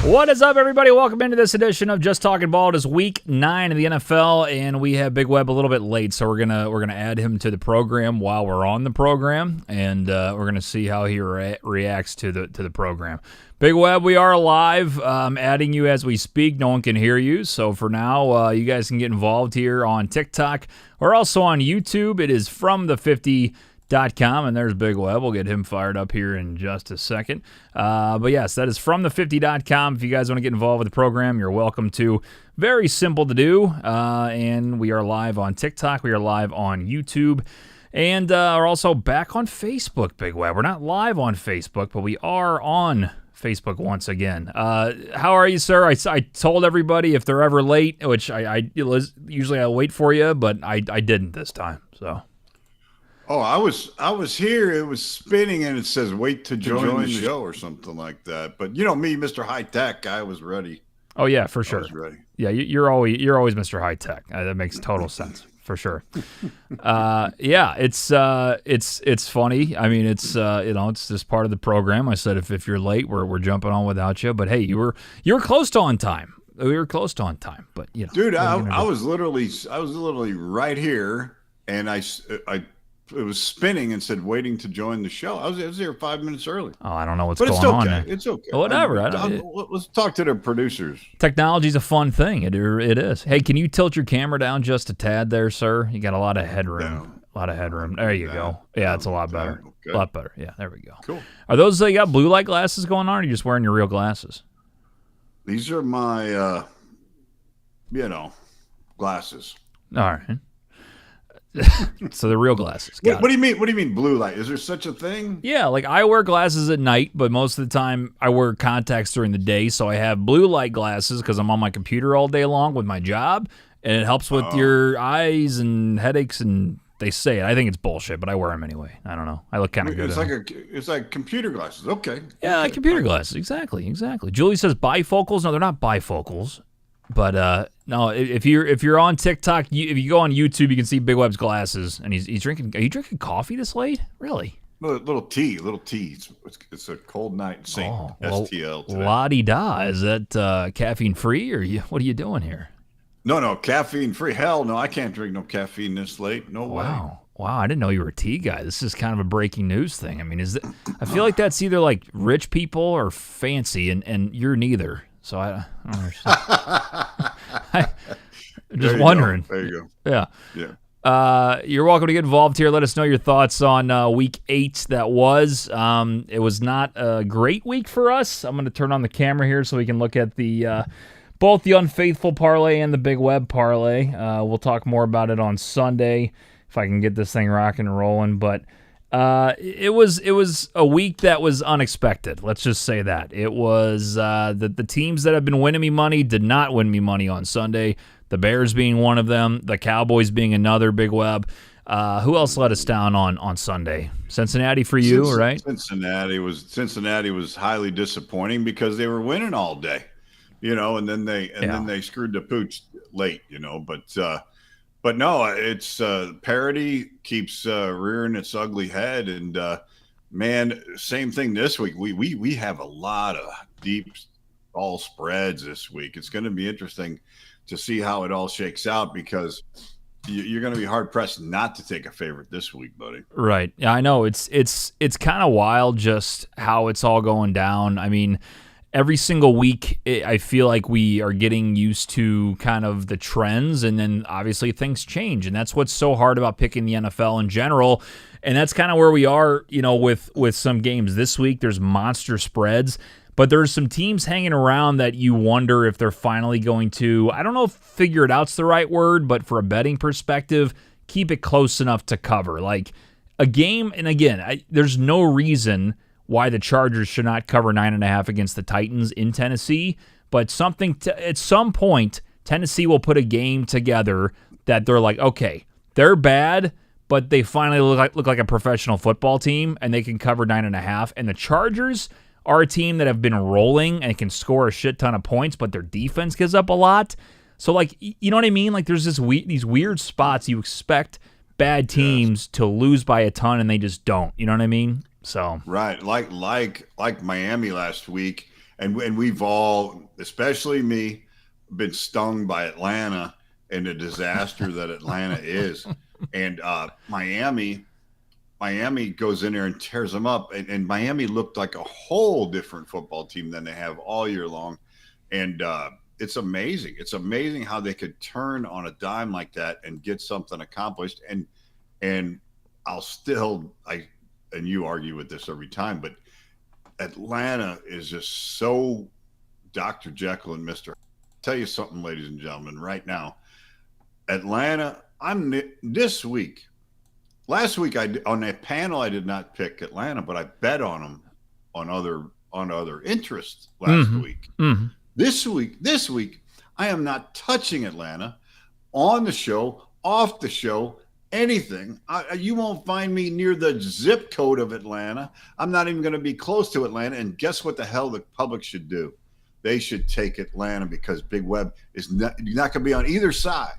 What is up, everybody? Welcome into this edition of Just Talking Ball. It is week 9 of the NFL, and we have Big Web a little bit late, so we're gonna add him to the program while we're on the program, and we're gonna see how he reacts to the program. Big Web, we are live. I'm adding you as we speak. No one can hear you, so for now, you guys can get involved here on TikTok. We're also on YouTube. It is from the 50.com, and there's Big Web. We'll get him fired up here in just a second. But yes, that is from the 50.com. If you guys want to get involved with the program, you're welcome to. Very simple to do. And we are live on TikTok. We are live on YouTube. And we're also back on Facebook, Big Web. We're not live on Facebook, but we are on Facebook once again. How are you, sir? I told everybody if they're ever late, which usually I'll wait for you, but I didn't this time, so. Oh, I was here. It was spinning, and it says "wait to join the show" or something like that. But you know me, Mr. High Tech, I was ready. Oh yeah, for sure. I was ready. Yeah, you're always Mr. High Tech. That makes total sense for sure. Yeah, it's funny. I mean, it's it's just part of the program. I said if you're late, we're jumping on without you. But hey, you were close to on time. We were close to on time. But dude, I was literally right here, and it was spinning and said waiting to join the show. I was here 5 minutes early. Oh, I don't know what's going on there. It's okay. Whatever. Let's talk to the producers. Technology's a fun thing. It is. Hey, can you tilt your camera down just a tad there, sir? You got a lot of headroom. Down. A lot of headroom. There you go. Yeah, it's a lot better. Okay. A lot better. Yeah, there we go. Cool. Are those you got blue light glasses going on, or are you just wearing your real glasses? These are my, glasses. All right. So the real glasses. What do you mean? What do you mean blue light? Is there such a thing? Yeah, like I wear glasses at night, but most of the time I wear contacts during the day. So I have blue light glasses because I'm on my computer all day long with my job, and it helps with your eyes and headaches. And they say it. I think it's bullshit, but I wear them anyway. I don't know. I look kind of good. It's like computer glasses. Okay. Yeah, okay. Computer glasses. Exactly. Julie says bifocals. No, they're not bifocals. But no, if you're on TikTok, if you go on YouTube, you can see Big Web's glasses, and he's drinking. Are you drinking coffee this late? Really? Little tea. It's a cold night in St. STL today. La-di-da. Is that caffeine free, or what are you doing here? No, caffeine free. Hell no, I can't drink no caffeine this late. No way. Wow, I didn't know you were a tea guy. This is kind of a breaking news thing. I mean, I feel like that's either like rich people or fancy, and you're neither. So I don't understand. I'm just wondering. There you go. Yeah. You're welcome to get involved here. Let us know your thoughts on week 8 that was. It was not a great week for us. I'm going to turn on the camera here so we can look at the both the unfaithful parlay and the Big Web parlay. We'll talk more about it on Sunday if I can get this thing rocking and rolling. But it was a week that was unexpected. Let's just say that. It was the teams that have been winning me money did not win me money on Sunday. The Bears being one of them, the Cowboys being another. Big Web. Who else let us down on Sunday? Cincinnati for you, right? Cincinnati was highly disappointing because they were winning all day, and then they screwed the pooch late, But no, it's parity keeps rearing its ugly head, and man, same thing this week. We have a lot of deep ball spreads this week. It's going to be interesting to see how it all shakes out because you're going to be hard pressed not to take a favorite this week, buddy. Right? Yeah, I know. It's kind of wild just how it's all going down. I mean, every single week, I feel like we are getting used to kind of the trends, and then obviously things change, and that's what's so hard about picking the NFL in general, and that's kind of where we are, with some games this week. There's monster spreads, but there's some teams hanging around that you wonder if they're finally going to, I don't know if figure it out's the right word, but for a betting perspective, keep it close enough to cover. Like a game, and again, there's no reason why the Chargers should not cover 9.5 against the Titans in Tennessee, but at some point, Tennessee will put a game together that they're like, okay, they're bad, but they finally look like a professional football team, and they can cover 9.5. And the Chargers are a team that have been rolling and can score a shit ton of points, but their defense gives up a lot. So, like, you know what I mean? Like, there's these weird spots you expect bad teams to lose by a ton, and they just don't. You know what I mean? So right, like Miami last week. and we've all, especially me, been stung by Atlanta and the disaster that Atlanta is, and Miami goes in there and tears them up, and Miami looked like a whole different football team than they have all year long, and it's amazing. It's amazing how they could turn on a dime like that and get something accomplished. And I'll still and you argue with this every time, but Atlanta is just so Dr. Jekyll and Mr. I'll tell you something, ladies and gentlemen, right now. Atlanta, this week. Last week, on a panel, I did not pick Atlanta, but I bet on them on other interests last week. Mm-hmm. This week, I am not touching Atlanta on the show, off the show, anything. You won't find me near the zip code of Atlanta. I'm not even going to be close to Atlanta. And guess what the hell the public should do? They should take Atlanta because Big Web is not going to be on either side.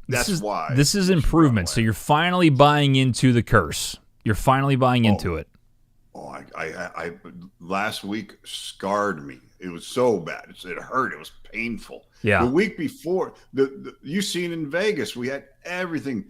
That's why. This is improvement. So you're finally buying into the curse. You're finally buying into it. Oh, I last week scarred me. It was so bad. It hurt. It was painful. Yeah. The week before, you seen in Vegas, we had everything,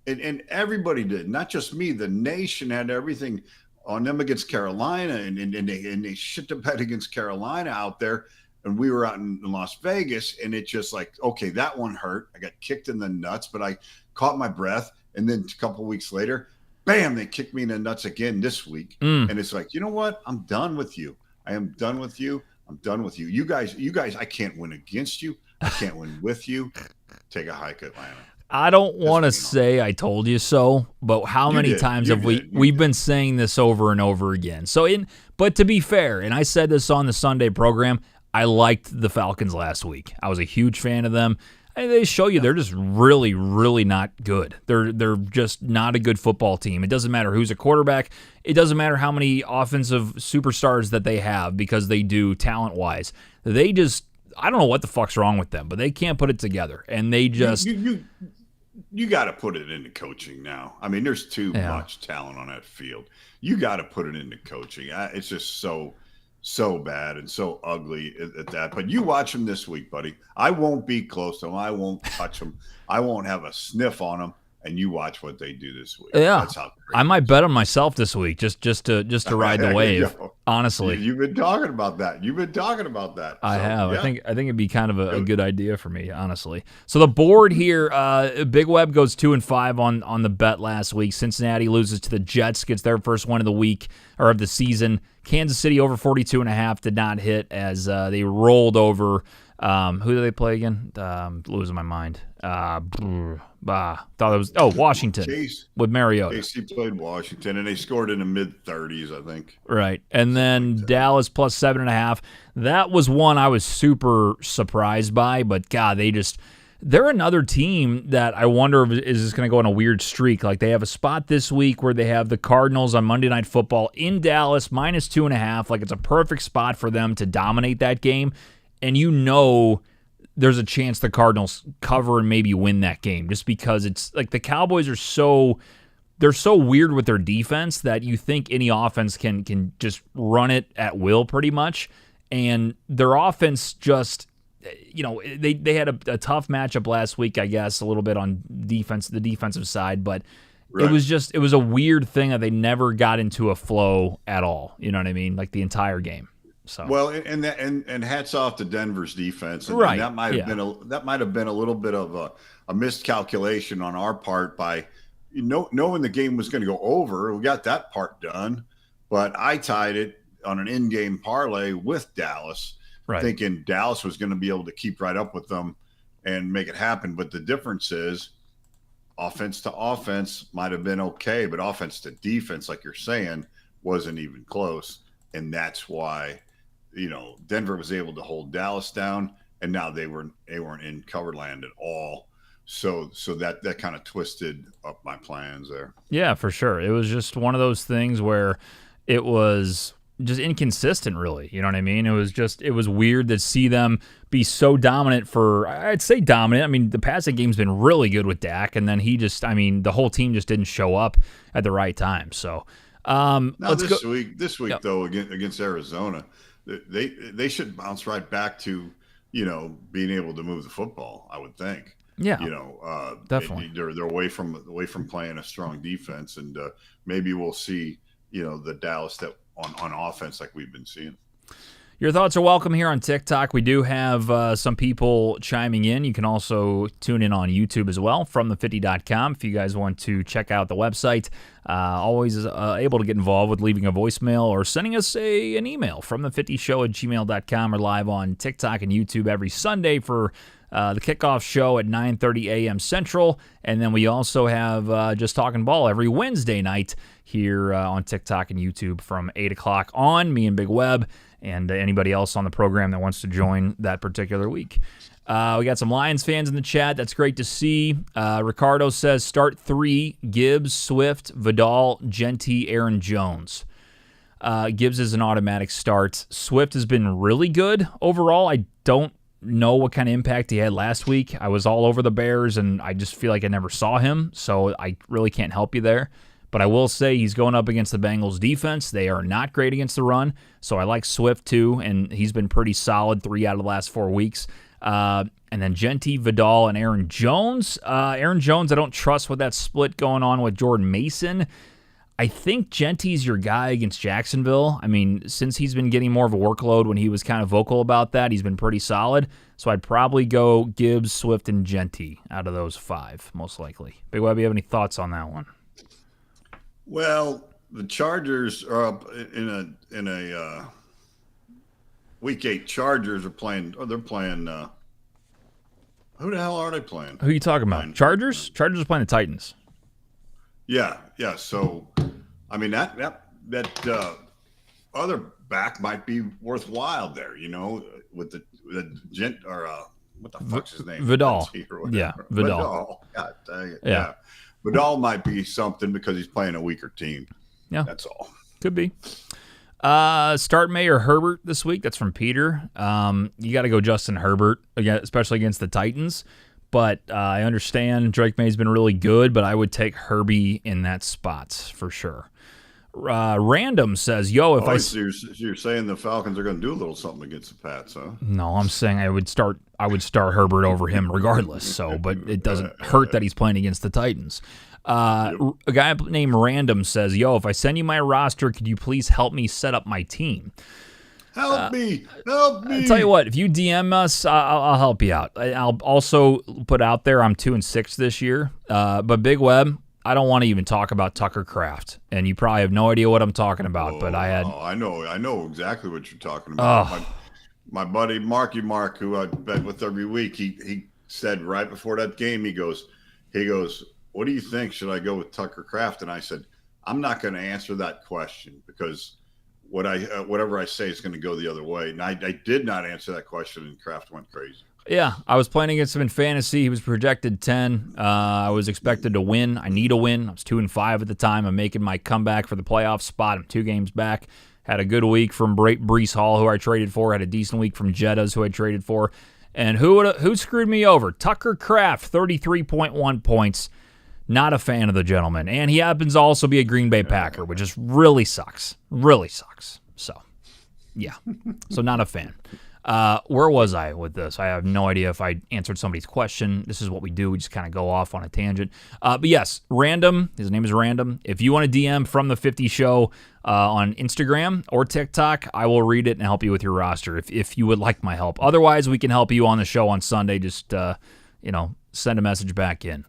and everybody did. Not just me. The nation had everything on them against Carolina, and they shit the bed against Carolina out there. And we were out in Las Vegas, and it just like, okay, that one hurt. I got kicked in the nuts, but I caught my breath. And then a couple of weeks later, bam, they kicked me in the nuts again this week. And it's like, you know what? I'm done with you. I am done with you. I'm done with you. You guys, I can't win against you. I can't win with you. Take a hike, Atlanta. I don't want to say I told you so, but how many times have we've been saying this over and over again? But to be fair, and I said this on the Sunday program, I liked the Falcons last week. I was a huge fan of them. And they show you they're just really, really not good. They're just not a good football team. It doesn't matter who's a quarterback. It doesn't matter how many offensive superstars that they have because they do talent-wise. They just, I don't know what the fuck's wrong with them, but they can't put it together. And they just... You got to put it into coaching now. I mean, there's too much talent on that field. You got to put it into coaching. It's just so bad and so ugly at that. But you watch them this week, buddy. I won't be close to them. I won't touch them. I won't have a sniff on them. And you watch what they do this week. Yeah, I might bet on myself this week just to ride the wave. Honestly, you've been talking about that. I have. Yeah. I think it'd be kind of a good idea for me, honestly. So the board here, Big Web goes 2-5 on the bet last week. Cincinnati loses to the Jets, gets their first win of the week or of the season. Kansas City over 42.5 did not hit as they rolled over. Who do they play again? Losing my mind. Thought it was Washington with Mariota. KC played Washington and they scored in the mid-30s, I think. Right, and then Dallas plus 7.5. That was one I was super surprised by, but God, they're another team that I wonder if is just going to go on a weird streak. Like they have a spot this week where they have the Cardinals on Monday Night Football in Dallas minus 2.5. Like it's a perfect spot for them to dominate that game. And there's a chance the Cardinals cover and maybe win that game just because it's like the Cowboys are they're so weird with their defense that you think any offense can just run it at will pretty much. And their offense just, they had a tough matchup last week, I guess, a little bit on the defensive side, but right. It was a weird thing that they never got into a flow at all. You know what I mean? Like the entire game. So. Well, and hats off to Denver's defense. And right. That might have been a little bit of a miscalculation on our part by knowing the game was going to go over. We got that part done, but I tied it on an in-game parlay with Dallas, right, thinking Dallas was going to be able to keep right up with them and make it happen. But the difference is offense to offense might have been okay, but offense to defense, like you're saying, wasn't even close. And that's why Denver was able to hold Dallas down, and now they weren't in cover land at all. So that kind of twisted up my plans there. Yeah, for sure. It was just one of those things where it was just inconsistent, really. You know what I mean? It was weird to see them be so dominant I'd say dominant. I mean, the passing game's been really good with Dak, and then the whole team just didn't show up at the right time. So this week though, against Arizona, they should bounce right back to, being able to move the football, I would think. Yeah, definitely. They're away from playing a strong defense, and maybe we'll see, the Dallas that on offense like we've been seeing. Your thoughts are welcome here on TikTok. We do have some people chiming in. You can also tune in on YouTube as well, fromthe50.com, if you guys want to check out the website. Always able to get involved with leaving a voicemail or sending us an email, fromthe50show@gmail.com, or live on TikTok and YouTube every Sunday for the kickoff show at 9:30 a.m. Central. And then we also have Just Talking Ball every Wednesday night here on TikTok and YouTube from 8 o'clock on, me and Big Web, and anybody else on the program that wants to join that particular week. We got some Lions fans in the chat. That's great to see. Ricardo says, start 3, Gibbs, Swift, Vidal, Genty, Aaron Jones. Gibbs is an automatic start. Swift has been really good overall. I don't know what kind of impact he had last week. I was all over the Bears, and I just feel like I never saw him, so I really can't help you there. But I will say he's going up against the Bengals defense. They are not great against the run, so I like Swift too, and he's been pretty solid 3 out of the last 4 weeks. And then Genty, Vidal, and Aaron Jones. Aaron Jones, I don't trust with that split going on with Jordan Mason. I think Genty's your guy against Jacksonville. I mean, since he's been getting more of a workload when he was kind of vocal about that, he's been pretty solid. So I'd probably go Gibbs, Swift, and Genty out of those 5, most likely. Big Web, you have any thoughts on that one? Well, the Chargers are up in a week 8. Chargers are playing. Oh, they're playing. Who the hell are they playing? Who are you talking about? Chargers? Chargers are playing the Titans. Yeah. So, I mean that other back might be worthwhile there. With the gent or what the fuck's his name? Vidal. Yeah, Vidal. God dang it. Yeah. Vidal might be something because he's playing a weaker team. Yeah. That's all. Could be. Start May or Herbert this week. That's from Peter. You got to go Justin Herbert, especially against the Titans. But I understand Drake May's been really good, but I would take Herbie in that spot for sure. Random says, you're saying the Falcons are going to do a little something against the Pats, huh? No, I'm saying I would start Herbert over him regardless. So, but it doesn't hurt that he's playing against the Titans. A guy named Random says, if I send you my roster, could you please help me set up my team? Help me! I'll tell you what, if you DM us, I'll help you out. I'll also put out there I'm 2-6 this year. But Big Web, I don't want to even talk about Tucker Kraft, and you probably have no idea what I'm talking about. But I know exactly what you're talking about. My buddy Marky Mark, who I bet with every week, he said right before that game, he goes, what do you think? Should I go with Tucker Kraft? And I said, I'm not going to answer that question because whatever I say is going to go the other way. And I did not answer that question, and Kraft went crazy. Yeah, I was playing against him in fantasy. He was projected 10. I was expected to win. I need a win. I was 2-5 at the time. I'm making my comeback for the playoff spot. I'm 2 games back. Had a good week from Breece Hall, who I traded for. Had a decent week from Jettas, who I traded for. And who screwed me over? Tucker Kraft, 33.1 points. Not a fan of the gentleman. And he happens to also be a Green Bay Packer, which just really sucks. Really sucks. So, yeah. So not a fan. Where was I with this? I have no idea if I answered somebody's question. This is what we do. We just kind of go off on a tangent. But yes, Random. His name is Random. If you want to DM from the 50 Show on Instagram or TikTok, I will read it and help you with your roster if you would like my help. Otherwise, we can help you on the show on Sunday. Just, send a message back in.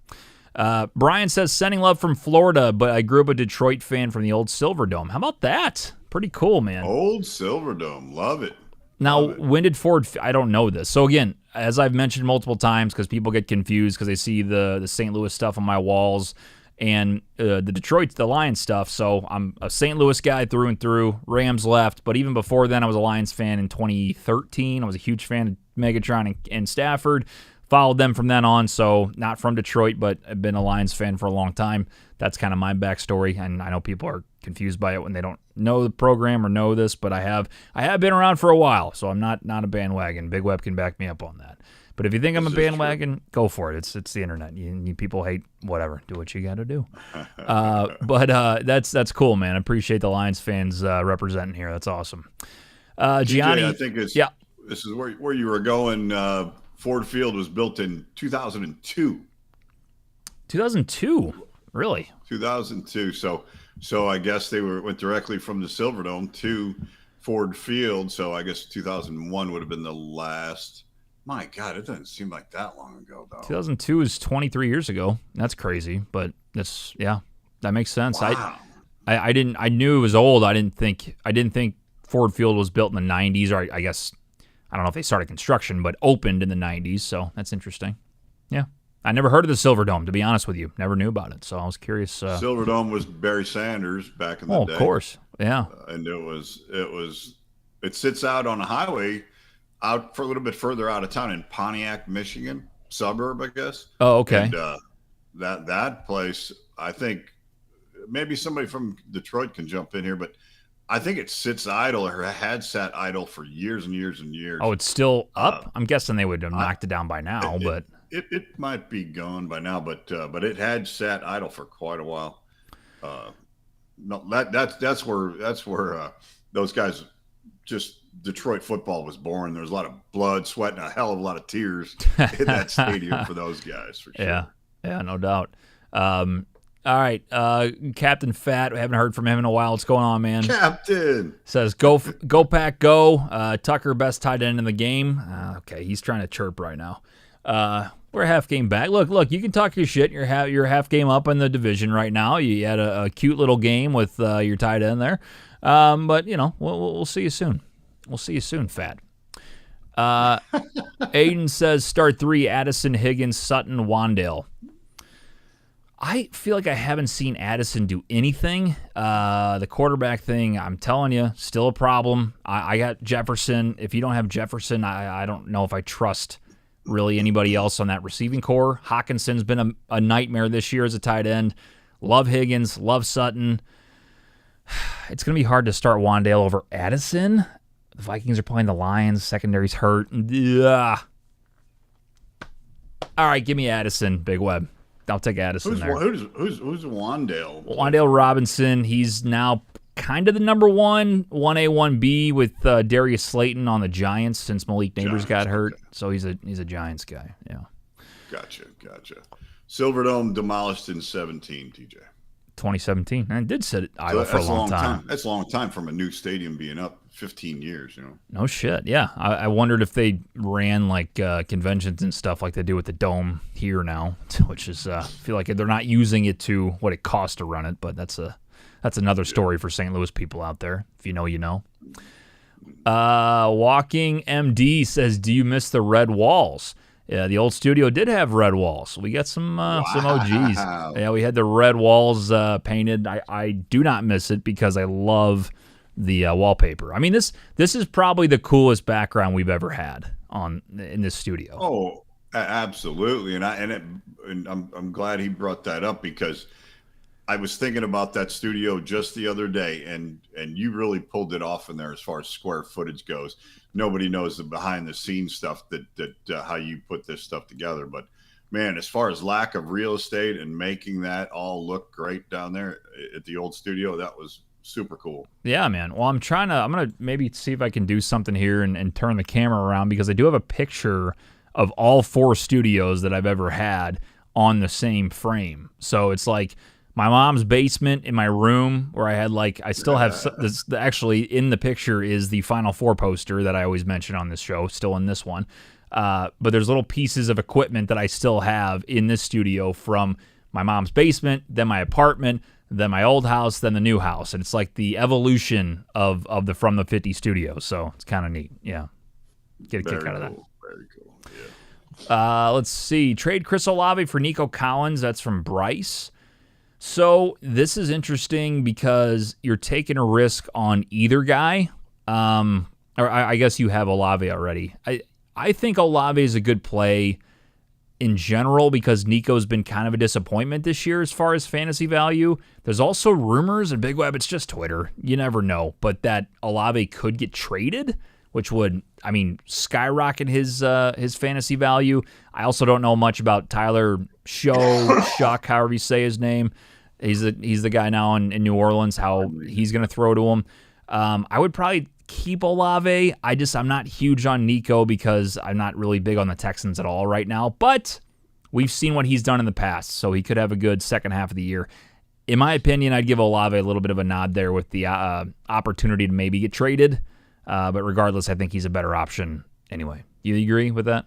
Brian says, sending love from Florida, but I grew up a Detroit fan from the old Silverdome. How about that? Pretty cool, man. Old Silverdome. Love it. Now, when did Ford – I don't know this. So, again, as I've mentioned multiple times because people get confused because they see the St. Louis stuff on my walls and the Lions stuff. So, I'm a St. Louis guy through and through. Rams left. But even before then, I was a Lions fan in 2013. I was a huge fan of Megatron and Stafford. Followed them from then on, so not from Detroit, but I've been a Lions fan for a long time. That's kind of my backstory, and I know people are confused by it when they don't know the program or know this, but I have been around for a while, so I'm not a bandwagon. Big Web can back me up on that. But if you think I'm a bandwagon, go for it. It's the internet. You people hate whatever. Do what you got to do. But that's cool, man. I appreciate the Lions fans representing here. That's awesome. Gianni, I think yeah, this is where you were going. Ford Field was built in 2002. 2002, really? 2002. So I guess they went directly from the Silverdome to Ford Field. So I guess 2001 would have been the last. My God, it doesn't seem like that long ago, though. 2002 is 23 years ago. That's crazy, but that makes sense. Wow. I knew it was old. I didn't think Ford Field was built in the 90s, or I guess I don't know if they started construction, but opened in the 90s. So that's interesting. Yeah. I never heard of the Silverdome, to be honest with you. Never knew about it, so I was curious. Silverdome was Barry Sanders back in the day. Of course, yeah. And it sits out on a highway out for a little bit further out of town in Pontiac, Michigan, suburb, I guess. Oh, okay. And that place, I think maybe somebody from Detroit can jump in here, but I think it sits idle or had sat idle for years and years and years. Oh, it's still up? I'm guessing they would have knocked it down by now, but it might be gone by now, but it had sat idle for quite a while. No, that's where those guys, just Detroit football was born. There was a lot of blood, sweat, and a hell of a lot of tears in that stadium for those guys, for sure. Yeah, no doubt. All right, Captain Fat. We haven't heard from him in a while. What's going on, man? Captain says go Pack go. Tucker best tight end in the game. Okay, he's trying to chirp right now. We're a half game back. Look, you can talk your shit. You're half game up in the division right now. You had a cute little game with your tight end there. But we'll see you soon. We'll see you soon, Fat. Aiden says start 3: Addison, Higgins, Sutton, Wandale. I feel like I haven't seen Addison do anything. The quarterback thing, I'm telling you, still a problem. I got Jefferson. If you don't have Jefferson, I don't know if I trust really anybody else on that receiving core. Hawkinson's been a nightmare this year as a tight end. Love Higgins. Love Sutton. It's going to be hard to start Wandale over Addison. The Vikings are playing the Lions. Secondary's hurt. Ugh. All right, give me Addison, Big Web. I'll take Addison there. Who's Wandale? Wandale Robinson. He's now kind of the number 1A, 1B with Darius Slayton on the Giants since Malik Neighbors got hurt. Okay. So he's a Giants guy. Yeah. Gotcha. Silverdome demolished in 17, TJ. 2017. And it did sit idle for a long time. That's a long time from a new stadium being up 15 years, No shit, yeah. I wondered if they ran like conventions and stuff like they do with the Dome here now, which is I feel like they're not using it to what it costs to run it, but that's another story for St. Louis people out there. If you know, you know. Walking MD says, do you miss the red walls? Yeah, the old studio did have red walls. We got some OGs. Yeah, we had the red walls painted. I do not miss it because I love the wallpaper. I mean, this is probably the coolest background we've ever had in this studio. Oh, absolutely, and I'm glad he brought that up because I was thinking about that studio just the other day, and you really pulled it off in there as far as square footage goes. Nobody knows the behind the scenes stuff that how you put this stuff together, but man, as far as lack of real estate and making that all look great down there at the old studio, that was super cool. Yeah, man. Well, I'm going to maybe see if I can do something here and turn the camera around because I do have a picture of all 4 studios that I've ever had on the same frame. So it's like my mom's basement in my room where I had I still have this. Actually, in the picture is the Final Four poster that I always mention on this show, still in this one. But there's little pieces of equipment that I still have in this studio from my mom's basement, then my apartment, then my old house, then the new house. And it's like the evolution of the From the 50 studio. So it's kind of neat. Yeah. Get a kick out of that. Very cool. Yeah. Let's see. Trade Chris Olave for Nico Collins. That's from Bryce. So this is interesting because you're taking a risk on either guy. Or I guess you have Olave already. I think Olave is a good play in general because Nico's been kind of a disappointment this year as far as fantasy value. There's also rumors, and Big Web, it's just Twitter. You never know. But that Olave could get traded, which would, skyrocket his fantasy value. I also don't know much about Tyler Shuck, however you say his name. He's the guy now in New Orleans, how he's going to throw to him. I would probably keep Olave. I'm not huge on Nico because I'm not really big on the Texans at all right now. But we've seen what he's done in the past, so he could have a good second half of the year. In my opinion, I'd give Olave a little bit of a nod there with the opportunity to maybe get traded. But regardless, I think he's a better option anyway. You agree with that?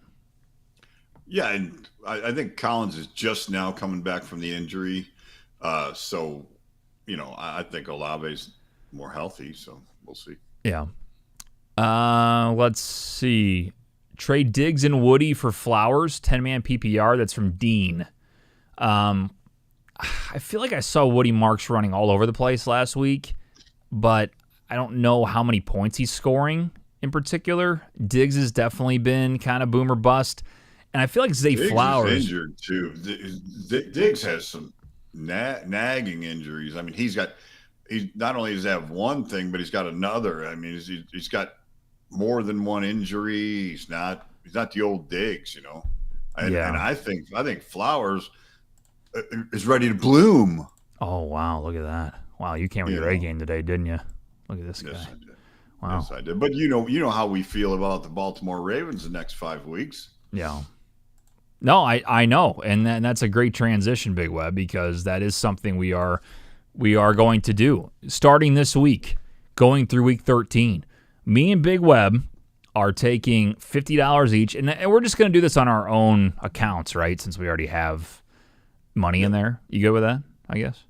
Yeah, and I think Collins is just now coming back from the injury. So, I think Olave's more healthy, so we'll see. Yeah. Let's see. Trade Diggs and Woody for Flowers, 10-man PPR. That's from Dean. I feel like I saw Woody Marks running all over the place last week, but I don't know how many points he's scoring in particular. Diggs has definitely been kind of boom or bust, and I feel like Zay Flowers is injured too. Diggs has some nagging injuries. I mean, he not only does he have one thing, but he's got another. I mean, he's got more than one injury. He's not the old Diggs, And I think Flowers is ready to bloom. Oh wow, look at that! Wow, you came with your A game today, didn't you? Look at this guy. Yes, I did. Wow. Yes, I did. But you know how we feel about the Baltimore Ravens the next 5 weeks. Yeah. No, I know, and that's a great transition, Big Web, because that is something we are going to do starting this week, going through week 13. Me and Big Web are taking $50 each, and we're just going to do this on our own accounts, right? Since we already have money in there. You good with that, I guess?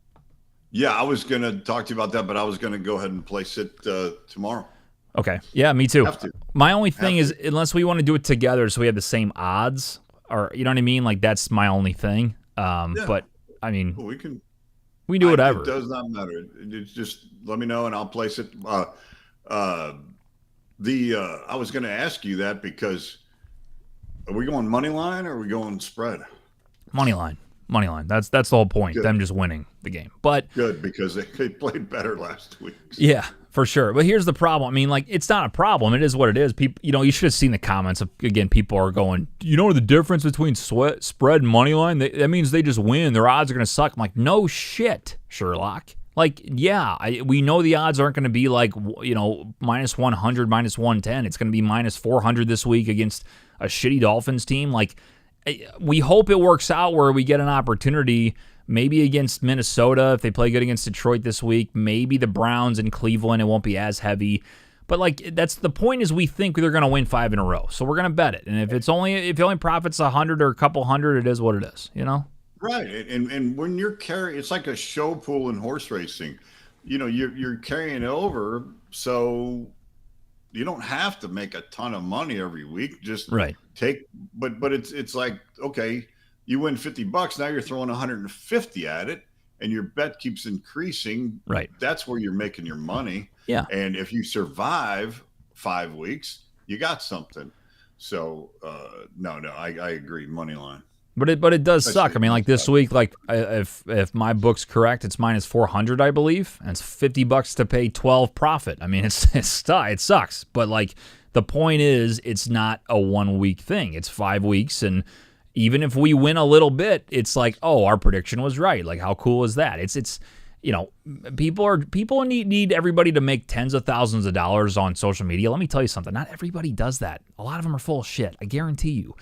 Yeah, I was going to talk to you about that, but I was going to go ahead and place it tomorrow. Okay. Yeah, me too. Have to. My only thing is, unless we want to do it together so we have the same odds, or you know what I mean? Like, that's my only thing. But, I mean, we do whatever. It does not matter. It's just let me know, and I'll place it. I was going to ask you that because are we going money line or are we going spread? Money line. That's the whole point. Good. Them just winning the game. But good, because they played better last week. Yeah, for sure. But here's the problem. I mean, like, it's not a problem. It is what it is. People, you should have seen the comments. Again, people are going, the difference between spread and money line? That means they just win. Their odds are going to suck. I'm like, no shit, Sherlock. Like, yeah, we know the odds aren't going to be like, minus 100, minus 110. It's going to be minus 400 this week against a shitty Dolphins team. Like, we hope it works out where we get an opportunity, maybe against Minnesota if they play good against Detroit this week, maybe the Browns in Cleveland. It won't be as heavy. But, like, that's the point is we think they're going to win 5 in a row. So we're going to bet it. And if it only profits 100 or a couple hundred, it is what it is, Right. And when you're carrying, it's like a show pool in horse racing. You're carrying it over, so you don't have to make a ton of money every week. Just but it's like, okay, you win $50, now you're throwing 150 at it, and your bet keeps increasing. Right. That's where you're making your money. Yeah. And if you survive 5 weeks, you got something. So no, I agree, money line. But it does suck. I mean, like this week, like if my book's correct, it's minus 400, I believe, and it's $50 to pay 12 profit. I mean, it sucks. But like the point is, it's not a 1 week thing. It's 5 weeks, and even if we win a little bit, it's like, oh, our prediction was right. Like, how cool is that? It's people need everybody to make tens of thousands of dollars on social media. Let me tell you something. Not everybody does that. A lot of them are full of shit. I guarantee you.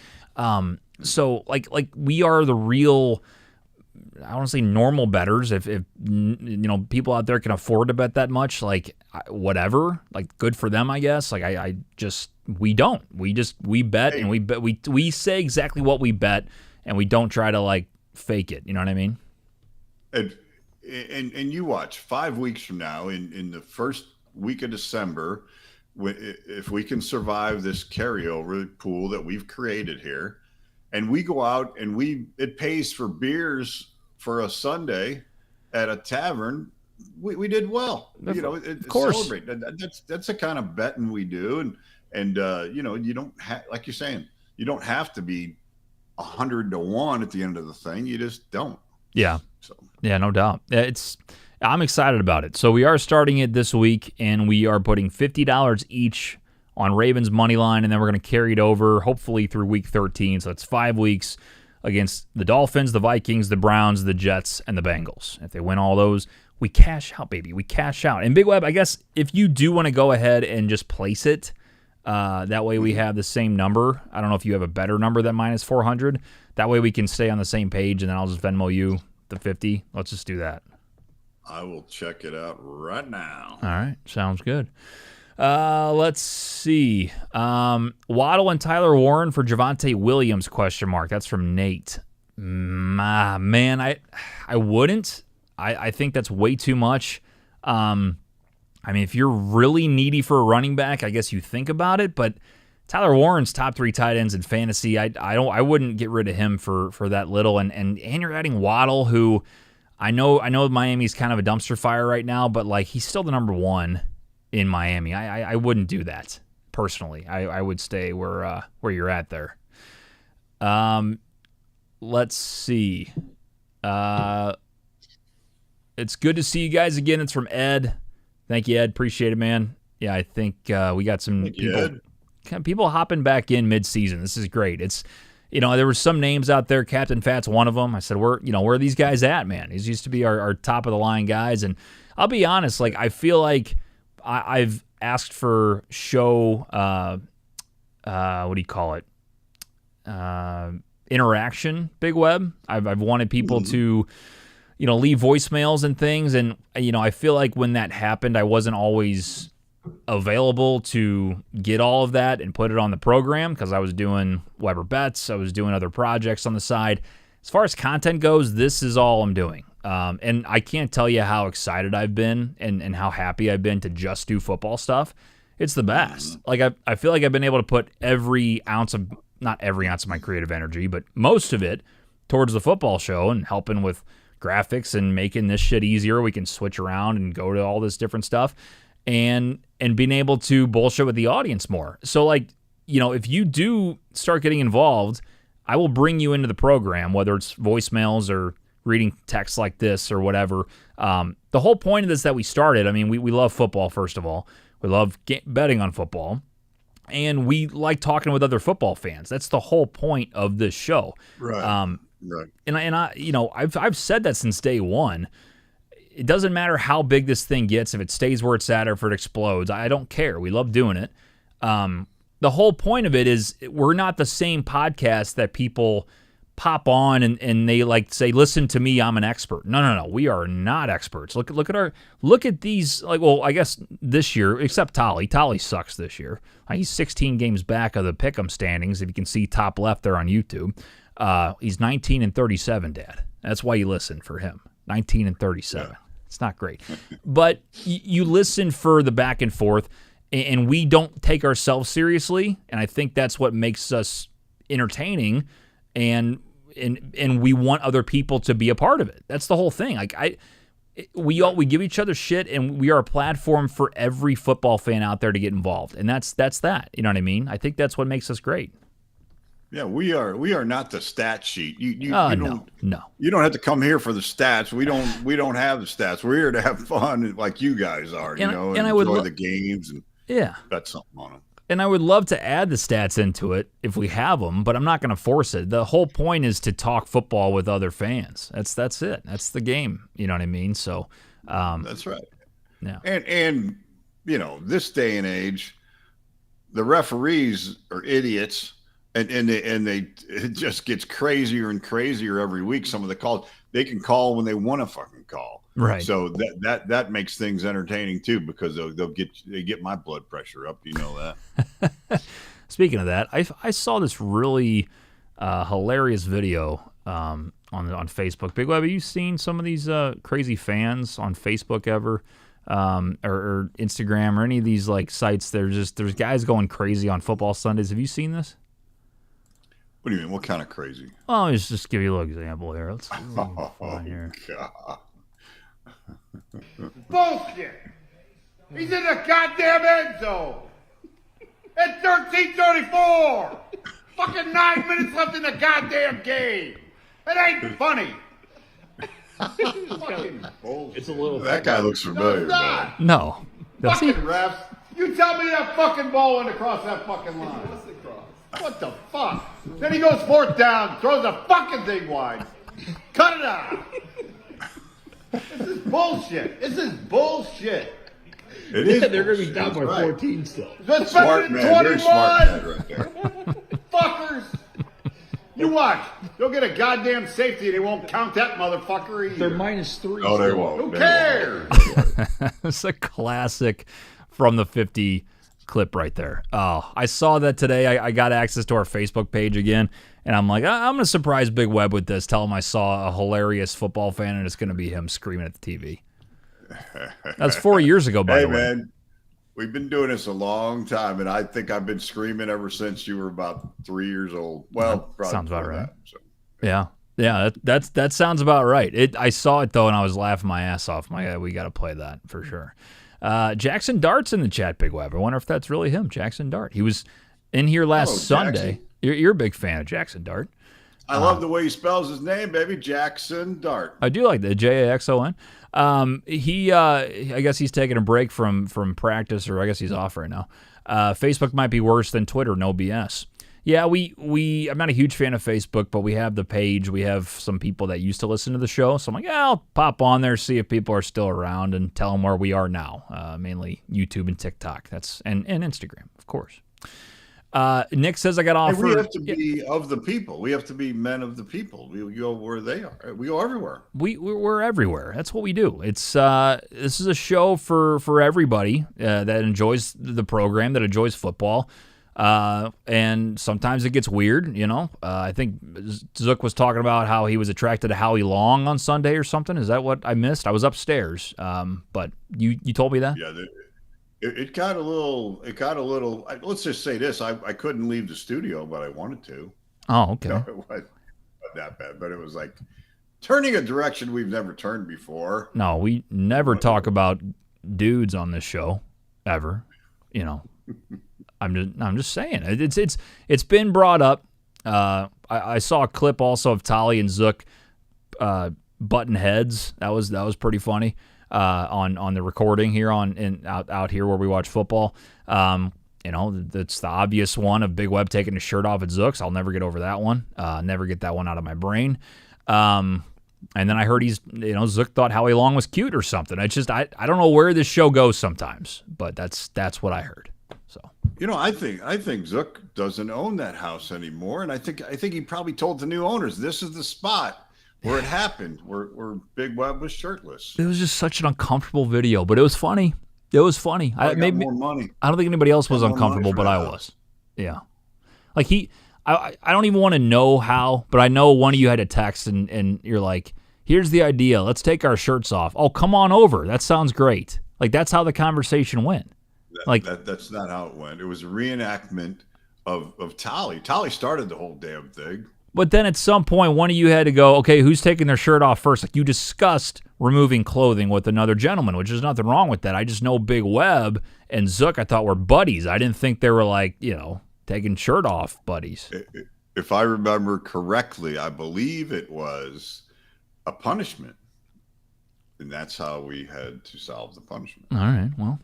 So like we are the real, I don't want to say normal bettors. If people out there can afford to bet that much, like whatever, like good for them, I guess. Like we don't. We bet, and we say exactly what we bet, and we don't try to like fake it. You know what I mean? And you watch 5 weeks from now in the first week of December, if we can survive this carryover pool that we've created here, and we go out and it pays for beers for a Sunday at a tavern, we did well. Of course. Celebrate. That's the kind of betting we do, and you don't like you're saying, you don't have to be 100 to 1 at the end of the thing. You just don't. Yeah. So. Yeah, no doubt. I'm excited about it. So we are starting it this week, and we are putting $50 each on Ravens money line, and then we're going to carry it over, hopefully through week 13. So that's 5 weeks against the Dolphins, the Vikings, the Browns, the Jets, and the Bengals. If they win all those, we cash out, baby. We cash out. And Big Web, I guess if you do want to go ahead and just place it, that way we have the same number. I don't know if you have a better number than minus 400. That way we can stay on the same page, and then I'll just Venmo you the 50. Let's just do that. I will check it out right now. All right. Sounds good. Let's see. Waddle and Tyler Warren for Javonte Williams, ? That's from Nate. Man, I wouldn't. I think that's way too much. I mean, if you're really needy for a running back, I guess you think about it, but Tyler Warren's top 3 tight ends in fantasy. I wouldn't get rid of him for that little. And you're adding Waddle, who I know Miami's kind of a dumpster fire right now, but like he's still the number 1 in Miami. I wouldn't do that personally. I would stay where you're at there. Let's see. It's good to see you guys again. It's from Ed. Thank you, Ed. Appreciate it, man. Yeah, I think we got some people hopping back in mid-season. This is great. It's, there were some names out there. Captain Fat's one of them. I said, where are these guys at, man? These used to be our top of the line guys. And I'll be honest, like I feel like I've asked for show, what do you call it? Interaction, Big Web. I've wanted people to, leave voicemails and things. And, I feel like when that happened, I wasn't always available to get all of that and put it on the program because I was doing Weber Bets. I was doing other projects on the side. As far as content goes, this is all I'm doing. And I can't tell you how excited I've been and how happy I've been to just do football stuff. It's the best. Like I feel like I've been able to put not every ounce of my creative energy, but most of it towards the football show and helping with graphics and making this shit easier. We can switch around and go to all this different stuff and being able to bullshit with the audience more. So like, if you do start getting involved, I will bring you into the program, whether it's voicemails or reading texts like this or whatever. The whole point of this that we started, I mean, we love football, first of all. We love betting on football. And we like talking with other football fans. That's the whole point of this show. Right. Right. And I've said that since day one. It doesn't matter how big this thing gets, if it stays where it's at or if it explodes. I don't care. We love doing it. The whole point of it is we're not the same podcast that people pop on and they like say, listen to me, I'm an expert. No. We are not experts. Look at these, like, well, I guess this year, except Tolly. Tolly sucks this year. He's 16 games back of the pick'em standings. If you can see top left there on YouTube, he's 19-37, Dad. That's why you listen for him. 19-37. Yeah. It's not great. But you listen for the back and forth, and we don't take ourselves seriously, and I think that's what makes us entertaining, and we want other people to be a part of it. That's the whole thing. Like we give each other shit, and we are a platform for every football fan out there to get involved, and that's that. You know what I mean? I think that's what makes us great. Yeah, we are not the stat sheet. No. You don't have to come here for the stats. We don't have the stats. We're here to have fun, like you guys are. And enjoy the games and bet something on them. And I would love to add the stats into it if we have them, but I'm not going to force it. The whole point is to talk football with other fans. That's it. That's the game. You know what I mean? So that's right. Yeah. And this day and age, the referees are idiots. And it just gets crazier and crazier every week. Some of the calls, they can call when they want to fucking call. Right. So that makes things entertaining too, because they get my blood pressure up. You know that. Speaking of that, I saw this really hilarious video on Facebook. Big Web, have you seen some of these crazy fans on Facebook ever? Or Instagram or any of these like sites? There's guys going crazy on football Sundays. Have you seen this? What do you mean? What kind of crazy? Oh, let's just give you a little example here. Let's find here. God. Bullshit! He's in the goddamn end zone! At 13:34! Fucking 9 minutes left in the goddamn game! It ain't funny! Fucking bullshit. It's a little. That guy looks familiar, man. No. Fucking refs! You tell me that fucking ball went across that fucking line. What the fuck? Then he goes fourth down, throws the fucking thing wide. Cut it out. This is bullshit. This is bullshit. It is. They're going to be down by 14 still. Smart man, very smart man right there. Fuckers. You watch. They'll get a goddamn safety. They won't count that motherfucker either. They're -3. No, they won't. Who They cares? It's a classic from the 50 clip right there. Oh, I saw that today. I got access to our Facebook page again, and I'm like, I'm going to surprise Big Web with this. Tell him I saw a hilarious football fan, and it's going to be him screaming at the TV. That's 4 years ago, by the way. Hey, man, we've been doing this a long time, and I think I've been screaming ever since you were about 3 years old. Well, probably sounds about right. that, so. Yeah, that sounds about right. I saw it, though, and I was laughing my ass off. My God, we got to play that for sure. Jackson Dart's in the chat, Big Web. I wonder if that's really him, Jackson Dart. He was in here last Sunday. You're a big fan of Jackson Dart. I love the way he spells his name, baby. Jackson Dart. I do like that, Jaxon. I guess he's taking a break from practice, or I guess he's off right now. Facebook might be worse than Twitter, no BS. Yeah, I'm not a huge fan of Facebook, but we have the page. We have some people that used to listen to the show, so I'm like, I'll pop on there, see if people are still around, and tell them where we are now. Mainly YouTube and TikTok. And Instagram, of course. Nick says I got offered. And we have to be of the people. We have to be men of the people. We go where they are. We go everywhere. We're everywhere. That's what we do. It's this is a show for everybody that enjoys the program, that enjoys football. And sometimes it gets weird, you know. I think Zook was talking about how he was attracted to Howie Long on Sunday or something. Is that what I missed? I was upstairs, but you told me that. Yeah, it got a little. Let's just say this: I couldn't leave the studio, but I wanted to. Oh, okay. No, it wasn't that bad, but it was like turning a direction we've never turned before. No, we never talk about dudes on this show ever. You know. I'm just saying it's been brought up. I saw a clip also of Tali and Zook button heads. That was pretty funny on the recording here out here where we watch football. You know, that's the obvious one of Big Web taking his shirt off at Zook's. I'll never get over that one. Never get that one out of my brain. And then I heard Zook thought Howie Long was cute or something. It's just I don't know where this show goes sometimes, but that's what I heard. So, you know, I think Zook doesn't own that house anymore, and I think he probably told the new owners this is the spot where it happened, where Big Web was shirtless. It was just such an uncomfortable video, but it was funny. It was funny. I got more money. I don't think anybody else was uncomfortable, but I was. Yeah, like I don't even want to know how, but I know one of you had a text and you're like, "Here's the idea. Let's take our shirts off." Oh, come on over. That sounds great. Like that's how the conversation went. That's not how it went. It was a reenactment of Tali. Tali started the whole damn thing. But then at some point, one of you had to go, okay, who's taking their shirt off first? Like you discussed removing clothing with another gentleman, which is nothing wrong with that. I just know Big Web and Zook I thought were buddies. I didn't think they were like, taking shirt off buddies. If I remember correctly, I believe it was a punishment. And that's how we had to solve the punishment. All right, well.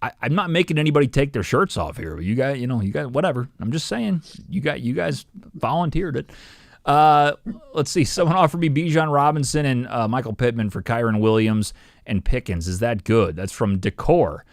I'm not making anybody take their shirts off here. You guys, whatever. I'm just saying, you guys volunteered it. Let's see. Someone offered me Bijan Robinson and Michael Pittman for Kyron Williams and Pickens. Is that good? That's from Decor.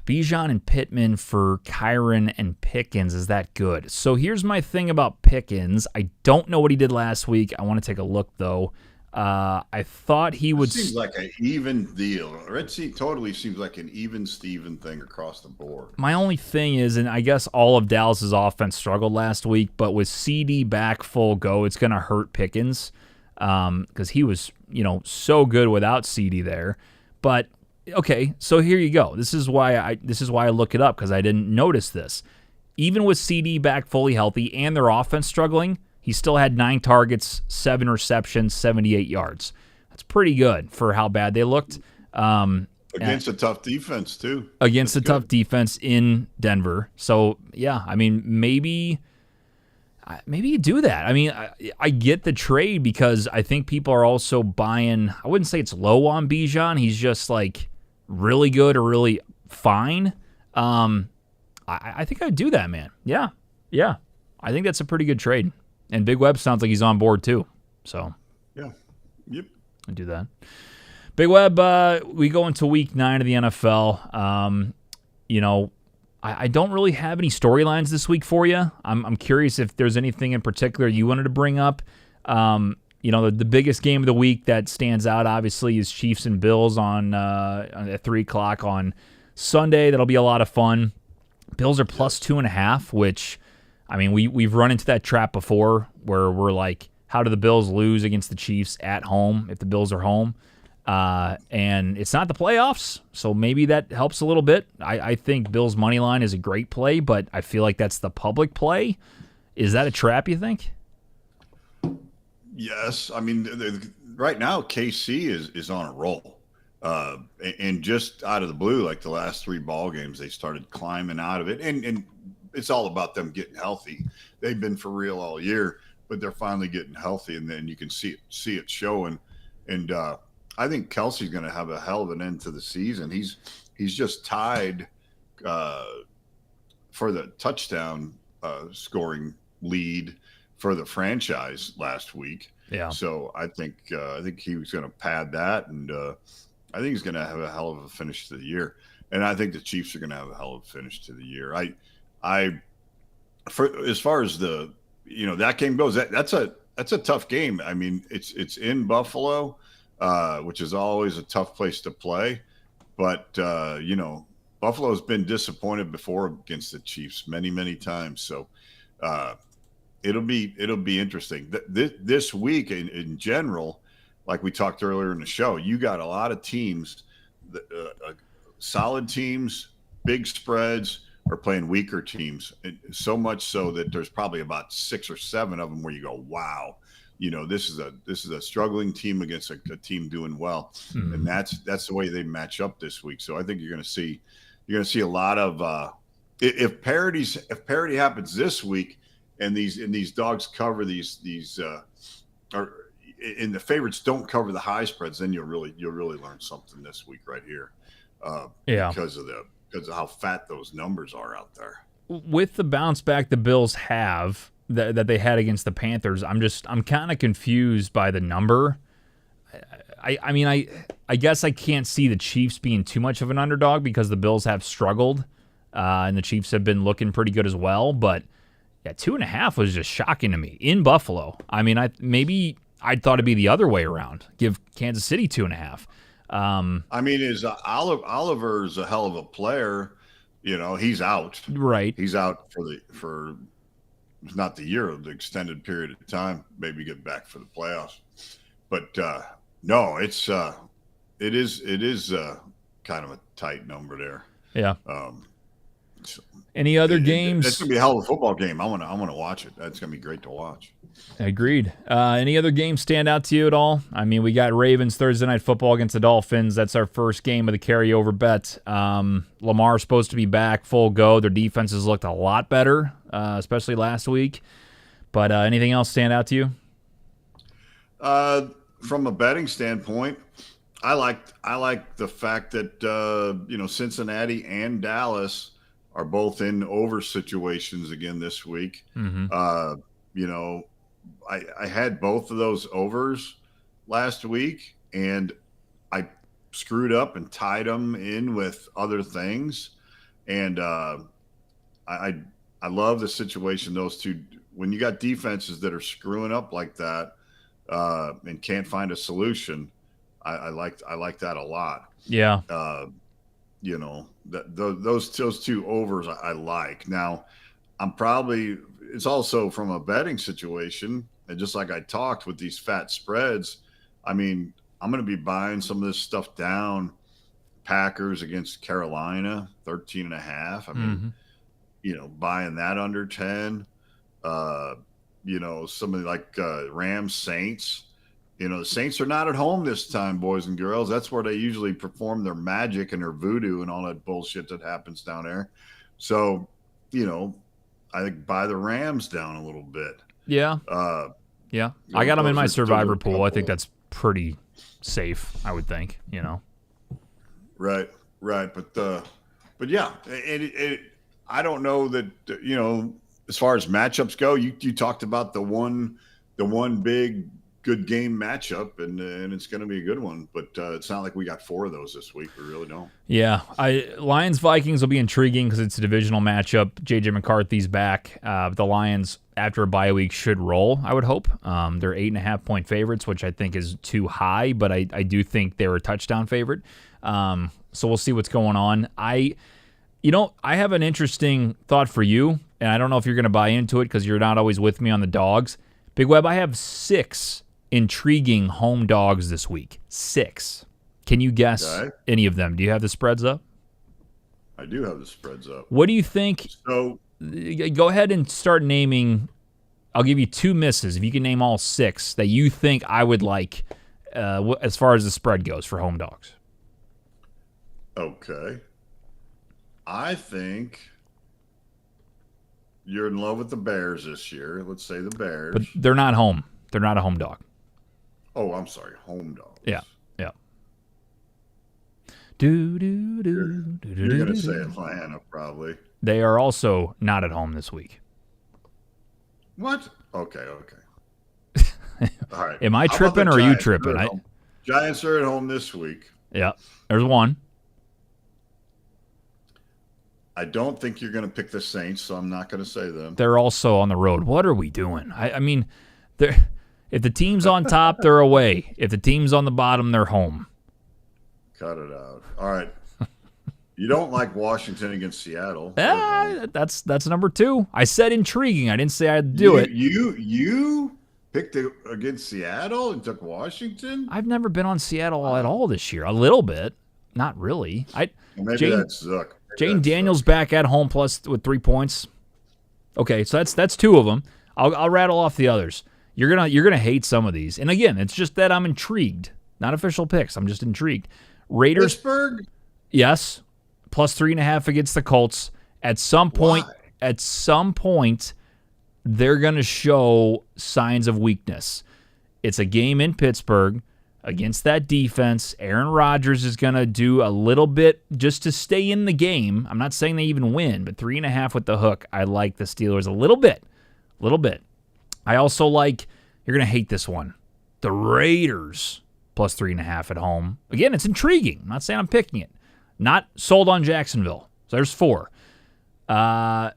Bijan and Pittman for Kyron and Pickens. Is that good? So here's my thing about Pickens. I don't know what he did last week. I want to take a look, though. I thought he would. Seems like an even deal. Red Sea totally seems like an even Steven thing across the board. My only thing is, and I guess all of Dallas's offense struggled last week, but with CD back full go, it's going to hurt Pickens because he was, so good without CD there. But okay, so here you go. This is why I look it up because I didn't notice this. Even with CD back fully healthy and their offense struggling, he still had 9 targets, 7 receptions, 78 yards. That's pretty good for how bad they looked. Against a tough defense, too. Against a tough defense in Denver. So, yeah, I mean, maybe you do that. I mean, I get the trade because I think people are also buying, I wouldn't say it's low on Bijan. He's just like really good or really fine. I think I'd do that, man. Yeah. I think that's a pretty good trade. And Big Web sounds like he's on board too. So, yeah, yep. I'll do that. Big Web, we go into week 9 of the NFL. I don't really have any storylines this week for you. I'm curious if there's anything in particular you wanted to bring up. The biggest game of the week that stands out, obviously, is Chiefs and Bills at 3 o'clock on Sunday. That'll be a lot of fun. Bills are plus 2.5, which, I mean, we've run into that trap before where we're like, how do the Bills lose against the Chiefs at home if the Bills are home? And it's not the playoffs, so maybe that helps a little bit. I think Bills' money line is a great play, but I feel like that's the public play. Is that a trap, you think? Yes. I mean, right now, KC is on a roll. And just out of the blue, like the last 3 ball games, they started climbing out of it. And it's all about them getting healthy. They've been for real all year, but they're finally getting healthy, and then you can see it showing. And I think Kelsey's going to have a hell of an end to the season. He's just tied for the touchdown scoring lead for the franchise last week. Yeah. So I think he was going to pad that, and I think he's going to have a hell of a finish to the year. And I think the Chiefs are going to have a hell of a finish to the year. As far as that game goes, that's a tough game. I mean, it's in Buffalo. Which is always a tough place to play. But, Buffalo's been disappointed before against the Chiefs many, many times. So it'll be interesting. This week in general, like we talked earlier in the show, you got a lot of teams, solid teams, big spreads, are playing weaker teams. And so much so that there's probably about 6 or 7 of them where you go, wow. This is a struggling team against a team doing well, and that's the way they match up this week. So I think you're going to see a lot of if parity happens this week, and these dogs cover these or in the favorites don't cover the high spreads, then you'll really learn something this week right here, because of how fat those numbers are out there. With the bounce back the Bills have that they had against the Panthers, I'm kind of confused by the number. I guess I can't see the Chiefs being too much of an underdog because the Bills have struggled, and the Chiefs have been looking pretty good as well. But yeah, 2.5 was just shocking to me in Buffalo. I mean, I'd thought it'd be the other way around. Give Kansas City 2.5. I mean, Oliver's a hell of a player. He's out. Right. He's out for not the year, the extended period of time, maybe get back for the playoffs. But no, it is kind of a tight number there. Yeah. Any other games? It's gonna be a hell of a football game. I want to watch it. That's gonna be great to watch. Agreed. Any other games stand out to you at all? I mean, we got Ravens Thursday Night Football against the Dolphins. That's our first game of the carryover bet. Lamar's supposed to be back full go. Their defenses looked a lot better, especially last week. But anything else stand out to you? From a betting standpoint, I like the fact that Cincinnati and Dallas are both in over situations again this week. Mm-hmm. I had both of those overs last week, and I screwed up and tied them in with other things. And I love the situation those two. When you got defenses that are screwing up like that and can't find a solution, I like that a lot. Yeah. Those two overs I like. Now, it's also from a betting situation, and just like I talked with these fat spreads, I mean, I'm going to be buying some of this stuff down. Packers against Carolina, 13.5. I mean, buying that under 10. Somebody like Rams Saints. The Saints are not at home this time, boys and girls. That's where they usually perform their magic and their voodoo and all that bullshit that happens down there. So, I think buy the Rams down a little bit. Yeah. Yeah. I got them in my survivor pool. I think that's pretty safe, I would think, Right. But yeah, I don't know that, as far as matchups go, you talked about the one big good game matchup, and it's going to be a good one. But it's not like we got 4 of those this week. We really don't. Yeah, Lions-Vikings will be intriguing because it's a divisional matchup. J.J. McCarthy's back. The Lions, after a bye week, should roll, I would hope. They're 8.5-point favorites, which I think is too high, but I do think they're a touchdown favorite. So we'll see what's going on. I have an interesting thought for you, and I don't know if you're going to buy into it because you're not always with me on the dogs. Big Web, I have 6 intriguing home dogs this week. 6. Can you guess any of them? Do you have the spreads up? I do have the spreads up. What do you think? So go ahead and start naming. I'll give you 2 misses if you can name all 6 that you think I would like as far as the spread goes for home dogs. Okay. I think you're in love with the Bears this year. Let's say the Bears. But they're not home. They're not a home dog. Oh, I'm sorry. Home dogs. Yeah. You're going to say Atlanta, probably. They are also not at home this week. What? Okay. All right. Am I tripping or are you tripping? Giants are at home this week. Yeah. There's one. I don't think you're going to pick the Saints, so I'm not going to say them. They're also on the road. What are we doing? I mean, if the team's on top, they're away. If the team's on the bottom, they're home. Cut it out. All right. You don't like Washington against Seattle. That's number 2. I said intriguing. I didn't say I'd do it. You picked it against Seattle and took Washington? I've never been on Seattle at all this year. A little bit. Not really. Maybe that's Zuck. Jane Daniels back at home plus with 3 points. Okay, so that's 2 of them. I'll rattle off the others. You're gonna hate some of these. And again, it's just that I'm intrigued. Not official picks. I'm just intrigued. Raiders. Pittsburgh? Yes. Plus 3.5 against the Colts. At some point, they're gonna show signs of weakness. It's a game in Pittsburgh. Against that defense, Aaron Rodgers is going to do a little bit just to stay in the game. I'm not saying they even win, but 3.5 with the hook. I like the Steelers a little bit. I also like, you're going to hate this one, the Raiders plus 3.5 at home. Again, it's intriguing. I'm not saying I'm picking it. Not sold on Jacksonville. So there's 4. The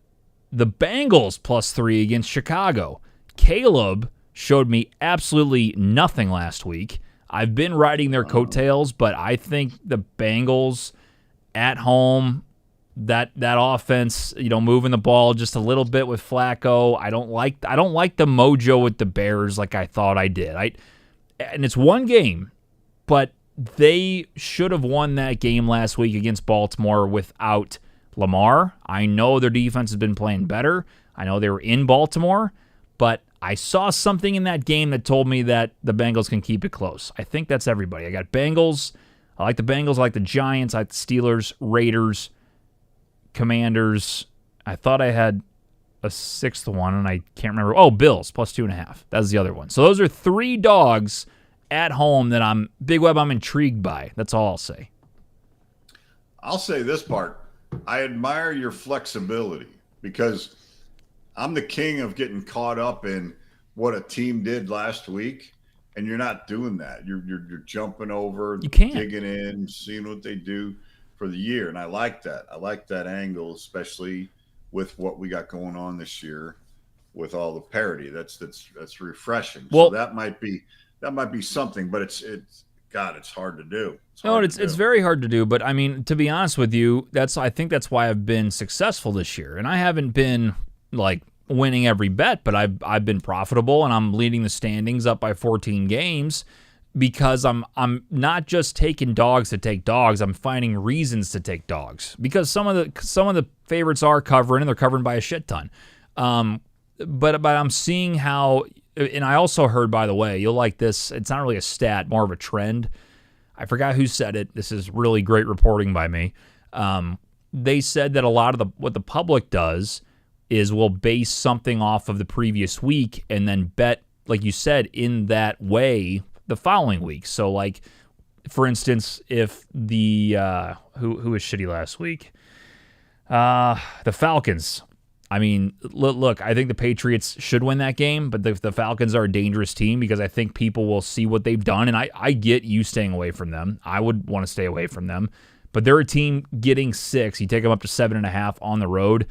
Bengals plus 3 against Chicago. Caleb showed me absolutely nothing last week. I've been riding their coattails, but I think the Bengals at home, that offense, moving the ball just a little bit with Flacco. I don't like the mojo with the Bears like I thought I did. And it's one game, but they should have won that game last week against Baltimore without Lamar. I know their defense has been playing better. I know they were in Baltimore, but I saw something in that game that told me that the Bengals can keep it close. I think that's everybody. I got Bengals. I like the Bengals. I like the Giants. I like the Steelers, Raiders, Commanders. I thought I had a 6th one, and I can't remember. Oh, Bills, plus 2.5. That's the other one. So those are 3 dogs at home that I'm intrigued by. That's all I'll say. I'll say this part. I admire your flexibility because I'm the king of getting caught up in what a team did last week, and you're not doing that. You're jumping over, digging in, seeing what they do for the year, and I like that. I like that angle, especially with what we got going on this year with all the parity. That's refreshing. Well, so that might be something, but it's hard to do. It's very hard to do, but I mean, to be honest with you, I think that's why I've been successful this year, and I haven't been like winning every bet, but I've been profitable, and I'm leading the standings up by 14 games because I'm not just taking dogs to take dogs. I'm finding reasons to take dogs because some of the favorites are covering, and they're covering by a shit ton. But I'm seeing how, and I also heard, by the way, you'll like this. It's not really a stat, more of a trend. I forgot who said it. This is really great reporting by me. They said that a lot of what the public does is we'll base something off of the previous week and then bet, like you said, in that way the following week. So, like, for instance, if the who was shitty last week, the Falcons I mean, look, I think the Patriots should win that game, but the Falcons are a dangerous team because I think people will see what they've done, and I get you staying away from them. I would want to stay away from them, but they're a team getting 6. You take them up to 7.5 on the road,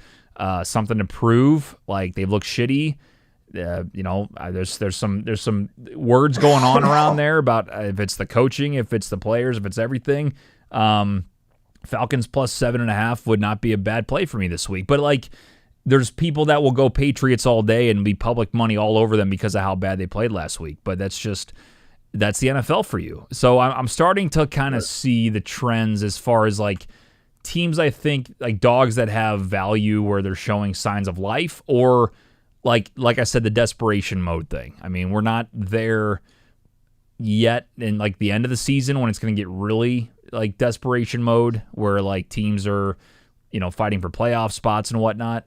something to prove. Like, they've looked shitty. There's some words going on around there about if it's the coaching, if it's the players, if it's everything. Falcons plus 7.5 would not be a bad play for me this week, but like, there's people that will go Patriots all day and be public money all over them because of how bad they played last week. But that's the NFL for you. So I'm starting to kind of see the trends as far as like teams, I think, like dogs that have value where they're showing signs of life, or like I said, the desperation mode thing. I mean, we're not there yet in like the end of the season when it's going to get really like desperation mode where like teams are, fighting for playoff spots and whatnot.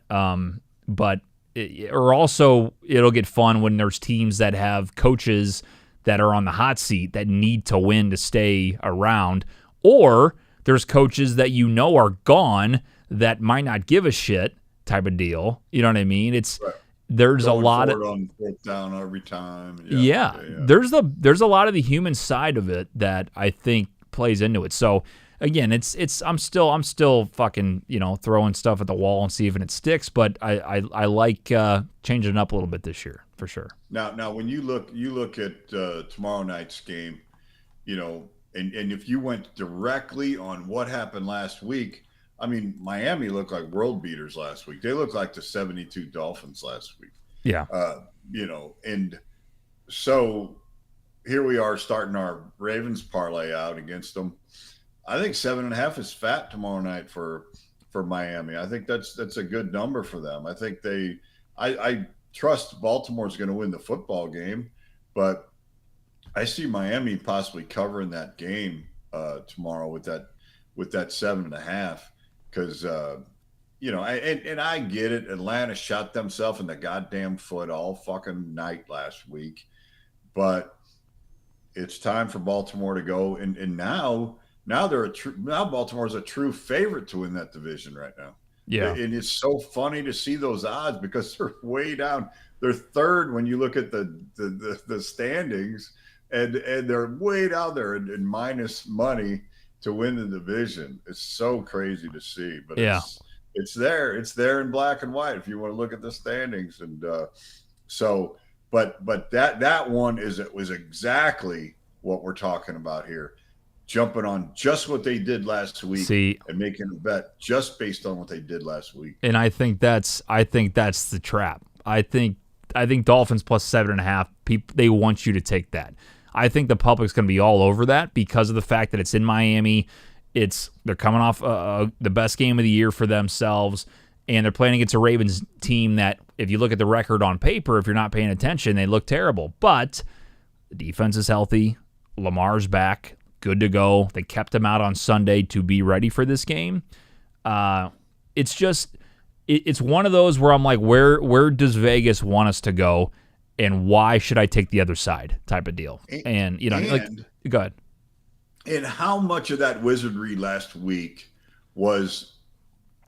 But it'll get fun when there's teams that have coaches that are on the hot seat that need to win to stay around, or there's coaches that are gone that might not give a shit type of deal. You know what I mean? It's right. There's going a lot of on fourth down every time. Yeah. There's a lot of the human side of it that I think plays into it. So again, I'm still fucking, throwing stuff at the wall and see if it sticks, but I like changing it up a little bit this year for sure. Now when you look at tomorrow night's game, and if you went directly on what happened last week, I mean, Miami looked like world beaters last week. They looked like the 72 Dolphins last week. Yeah. And so here we are starting our Ravens parlay out against them. I think 7.5 is fat tomorrow night for Miami. I think that's a good number for them. I think I trust Baltimore's going to win the football game, but I see Miami possibly covering that game tomorrow with that 7.5 because and I get it. Atlanta shot themselves in the goddamn foot all fucking night last week, but it's time for Baltimore to go and now Baltimore's a true favorite to win that division right now. Yeah. And it's so funny to see those odds because they're way down. They're third when you look at the standings, and they're way down there in minus money to win the division. It's so crazy to see, but yeah, it's there. It's there in black and white if you want to look at the standings. And but that one was exactly what we're talking about here. Jumping on just what they did last week and making a bet just based on what they did last week. And I think that's the trap. I think Dolphins plus 7.5. They want you to take that. I think the public's going to be all over that because of the fact that it's in Miami. They're coming off the best game of the year for themselves, and they're playing against a Ravens team that, if you look at the record on paper, if you're not paying attention, they look terrible. But the defense is healthy. Lamar's back. Good to go. They kept him out on Sunday to be ready for this game. It's one of those where I'm like, where does Vegas want us to go, and why should I take the other side type of deal? And go ahead. And how much of that wizardry last week was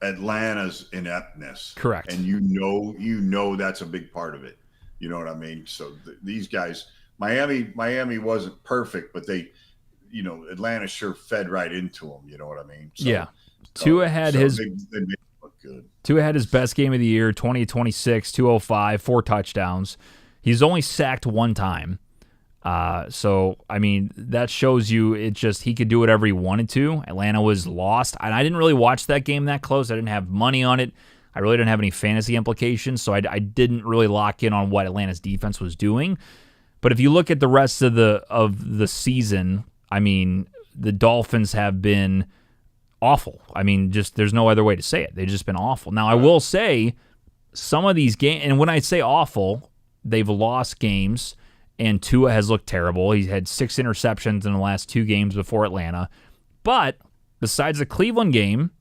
Atlanta's ineptness? Correct. And you know that's a big part of it. You know what I mean? So these guys, Miami wasn't perfect, but they. Atlanta sure fed right into them. You know what I mean? So, yeah. Tua had they made it look good. Tua had his best game of the year, 20-26, 205, 4 touchdowns. He's only sacked 1 time. So, I mean, that shows you he could do whatever he wanted to. Atlanta was lost. And I didn't really watch that game that close. I didn't have money on it. I really didn't have any fantasy implications, so I didn't really lock in on what Atlanta's defense was doing. But if you look at the rest of the season, I mean, the Dolphins have been awful. I mean, just there's no other way to say it. They've just been awful. Now, I will say some of these games, and when I say awful, they've lost games, and Tua has looked terrible. He's had 6 interceptions in the last 2 games before Atlanta. But besides the Cleveland game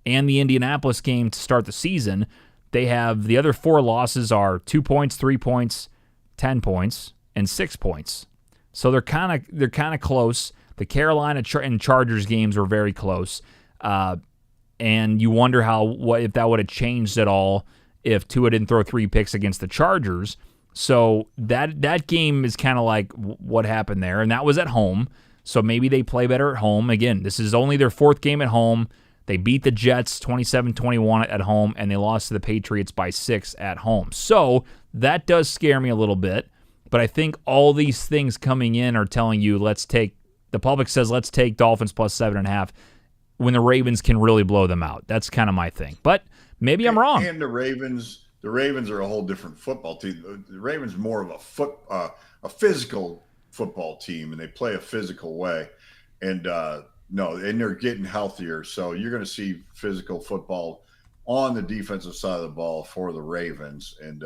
and the Indianapolis game to start the season, they have the other 4 losses are 2 points, 3 points, 10 points, and 6 points. So they're kind of close. The Carolina and Chargers games were very close, and you wonder if that would have changed at all if Tua didn't throw 3 picks against the Chargers. So that game is kind of like what happened there, and that was at home. So maybe they play better at home. Again, this is only their 4th game at home. They beat the Jets 27-21 at home, and they lost to the Patriots by 6 at home. So that does scare me a little bit, but I think all these things coming in are telling you the public says let's take Dolphins plus 7.5 when the Ravens can really blow them out. That's kind of my thing. But maybe I'm wrong. And the Ravens are a whole different football team. The Ravens are more of a physical football team, and they play a physical way. And and they're getting healthier. So you're going to see physical football on the defensive side of the ball for the Ravens. And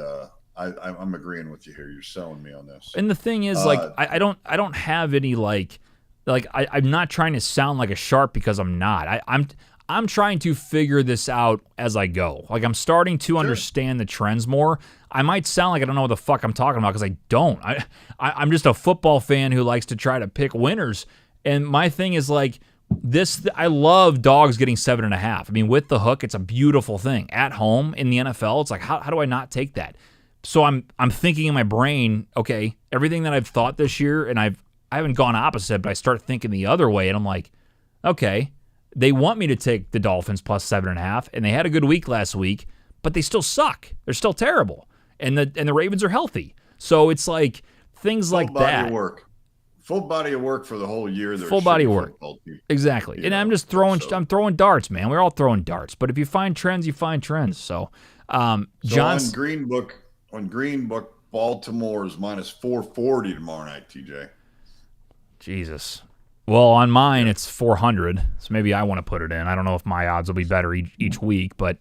I'm agreeing with you here. You're selling me on this. And the thing is, I don't have any I'm not trying to sound like a sharp because I'm not. I'm trying to figure this out as I go. Like, I'm starting to understand the trends more. I might sound like I don't know what the fuck I'm talking about because I don't. I'm just a football fan who likes to try to pick winners. And my thing is like this. I love dogs getting 7.5. I mean, with the hook, it's a beautiful thing. At home in the NFL, it's like how do I not take that? So I'm thinking in my brain, okay, everything that I've thought this year, and I haven't gone opposite, but I start thinking the other way, and I'm like, okay. They want me to take the Dolphins plus 7.5, and they had a good week last week, but they still suck. They're still terrible, and the Ravens are healthy. So it's like things like that. Full body of work for the whole year. Full body of work, exactly. And I'm just throwing darts, man. We're all throwing darts. But if you find trends, you find trends. So, John on Green Book, Baltimore is minus 440 tomorrow night. TJ, Jesus. Well, on mine, it's 400, so maybe I want to put it in. I don't know if my odds will be better each week, but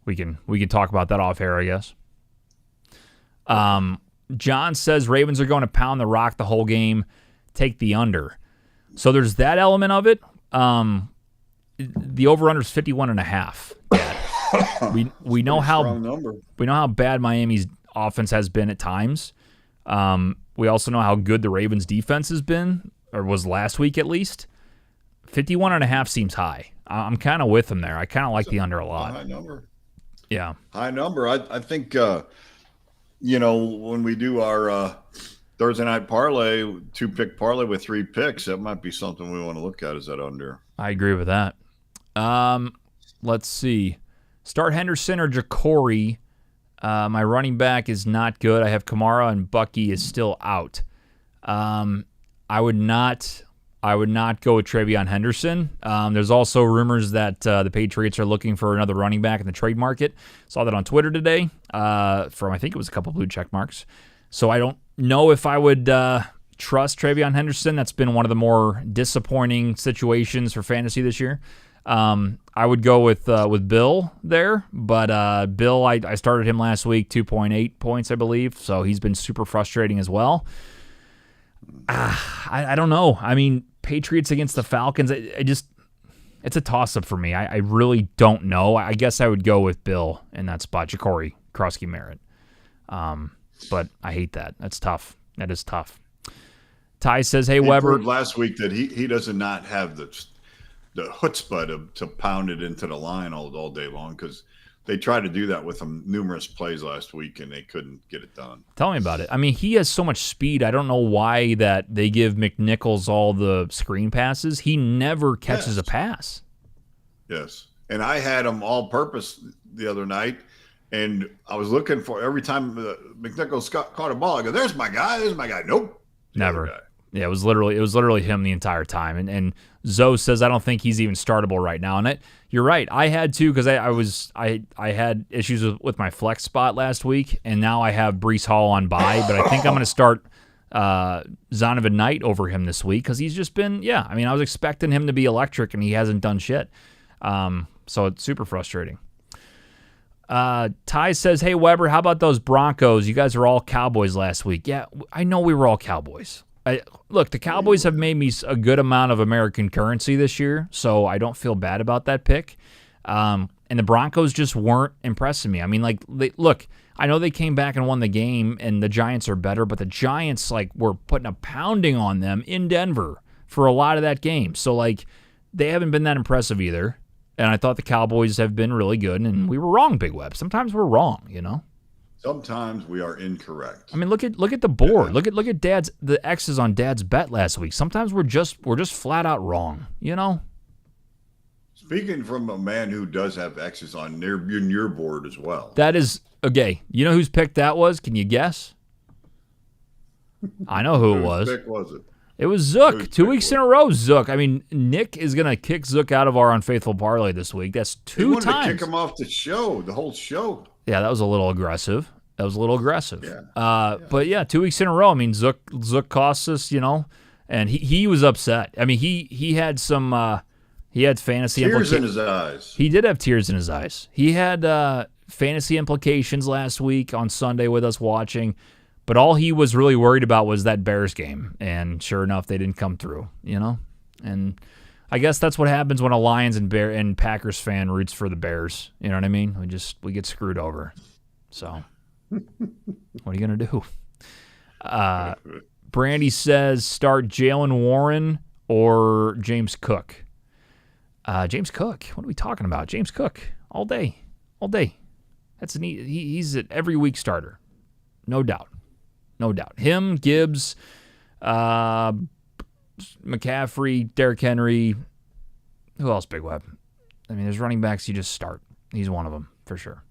we can talk about that off air, I guess. John says Ravens are going to pound the rock the whole game, take the under. So there's that element of it. The over/under is 51.5. We know how bad Miami's offense has been at times. We also know how good the Ravens' defense has been, or was last week at least. 51.5 seems high. I'm kind of with them there. I kind of like the under a lot. High number. Yeah. High number. I think, when we do our Thursday night parlay, 2-pick parlay with 3 picks, that might be something we want to look at. Is that under? I agree with that. Let's see. Start Henderson or Jacory. My running back is not good. I have Kamara, and Bucky is still out. I would not go with TreVeyon Henderson. There's also rumors that the Patriots are looking for another running back in the trade market. Saw that on Twitter today from, I think it was a couple blue check marks. So I don't know if I would trust TreVeyon Henderson. That's been one of the more disappointing situations for fantasy this year. I would go with Bill there, but Bill, I started him last week, 2.8 points, I believe, so he's been super frustrating as well. I don't know. I mean, Patriots against the Falcons, it's a toss-up for me. I really don't know. I guess I would go with Bill in that spot, Jacory, Krusky, Merritt. But I hate that. That's tough. That is tough. Ty says, hey, Weber. Last week that he does not have the chutzpah to pound it into the line all day long, because they tried to do that with him numerous plays last week, and they couldn't get it done. Tell me about it. I mean, he has so much speed. I don't know why that they give McNichols all the screen passes. He never catches a pass. Yes. And I had him all purpose the other night, and I was looking for every time McNichols caught a ball, I go, there's my guy. Nope. Never. Yeah, it was literally him the entire time. And Zoe says I don't think he's even startable right now. And you're right. I had to, because I had issues with my flex spot last week, and now I have Breece Hall on bye. But I think I'm going to start Zonovan Knight over him this week, because he's just been I mean, I was expecting him to be electric, and he hasn't done shit. So it's super frustrating. Ty says, hey, Weber, how about those Broncos? You guys are all Cowboys last week. Yeah, I know we were all Cowboys. Look, the Cowboys have made me a good amount of American currency this year, so I don't feel bad about that pick. And the Broncos just weren't impressing me. I mean, look, I know they came back and won the game, and the Giants are better, but the Giants were putting a pounding on them in Denver for a lot of that game. So they haven't been that impressive either. And I thought the Cowboys have been really good, and we were wrong, Big Web. Sometimes we're wrong, Sometimes we are incorrect. I mean, look at the board. Yeah. Look at the X's on Dad's bet last week. Sometimes we're just flat out wrong, Speaking from a man who does have X's on your board as well. That is okay. You know whose pick that was? Can you guess? I know who it was. Whose pick was it? It was Zook. 2 weeks in a row, Zook. I mean, Nick is going to kick Zook out of our Unfaithful Parlay this week. That's 2 times. He wanted to kick him off the show, the whole show. Yeah, that was a little aggressive. Yeah. But yeah, 2 weeks in a row. I mean, Zook cost us, and he was upset. I mean, he had some he had fantasy tears in his eyes. He did have tears in his eyes. He had fantasy implications last week on Sunday with us watching. But all he was really worried about was that Bears game, and sure enough, they didn't come through, And I guess that's what happens when a Lions and Packers fan roots for the Bears. You know what I mean? We get screwed over. So, what are you gonna do? Brandy says start Jalen Warren or James Cook. James Cook. What are we talking about? James Cook all day. That's he's an every week starter, no doubt. Him, Gibbs, McCaffrey, Derrick Henry. Who else, Big Web? I mean, there's running backs you just start. He's one of them, for sure.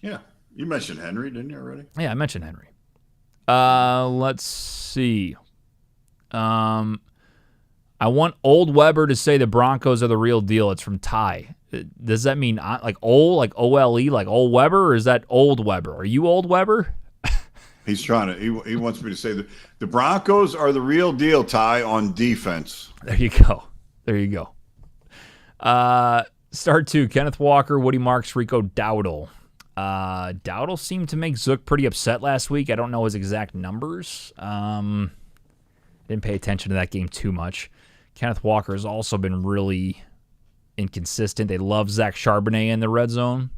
Yeah. You mentioned Henry, didn't you already? Yeah, I mentioned Henry. Let's see. I want Old Weber to say the Broncos are the real deal. It's from Ty. Does that mean like Ole, like O-L-E, like Old Weber, or is that Old Weber? Are you Old Weber? He's trying to. He wants me to say that the Broncos are the real deal, Ty, on defense. There you go. Start 2, Kenneth Walker, Woody Marks, Rico Dowdle. Dowdle seemed to make Zook pretty upset last week. I don't know his exact numbers. Didn't pay attention to that game too much. Kenneth Walker has also been really inconsistent. They love Zach Charbonnet in the red zone.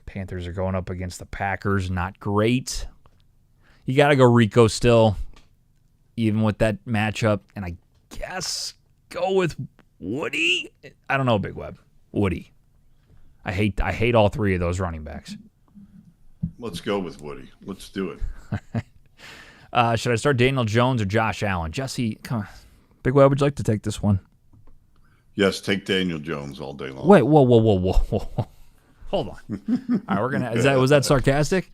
Panthers are going up against the Packers. Not great. You got to go Rico still, even with that matchup. And I guess go with Woody. I don't know, Big Web. Woody. I hate all three of those running backs. Let's go with Woody. Let's do it. Should I start Daniel Jones or Josh Allen? Jesse, come on. Big Web, would you like to take this one? Yes, take Daniel Jones all day long. Wait, whoa. Hold on. All right, was that sarcastic?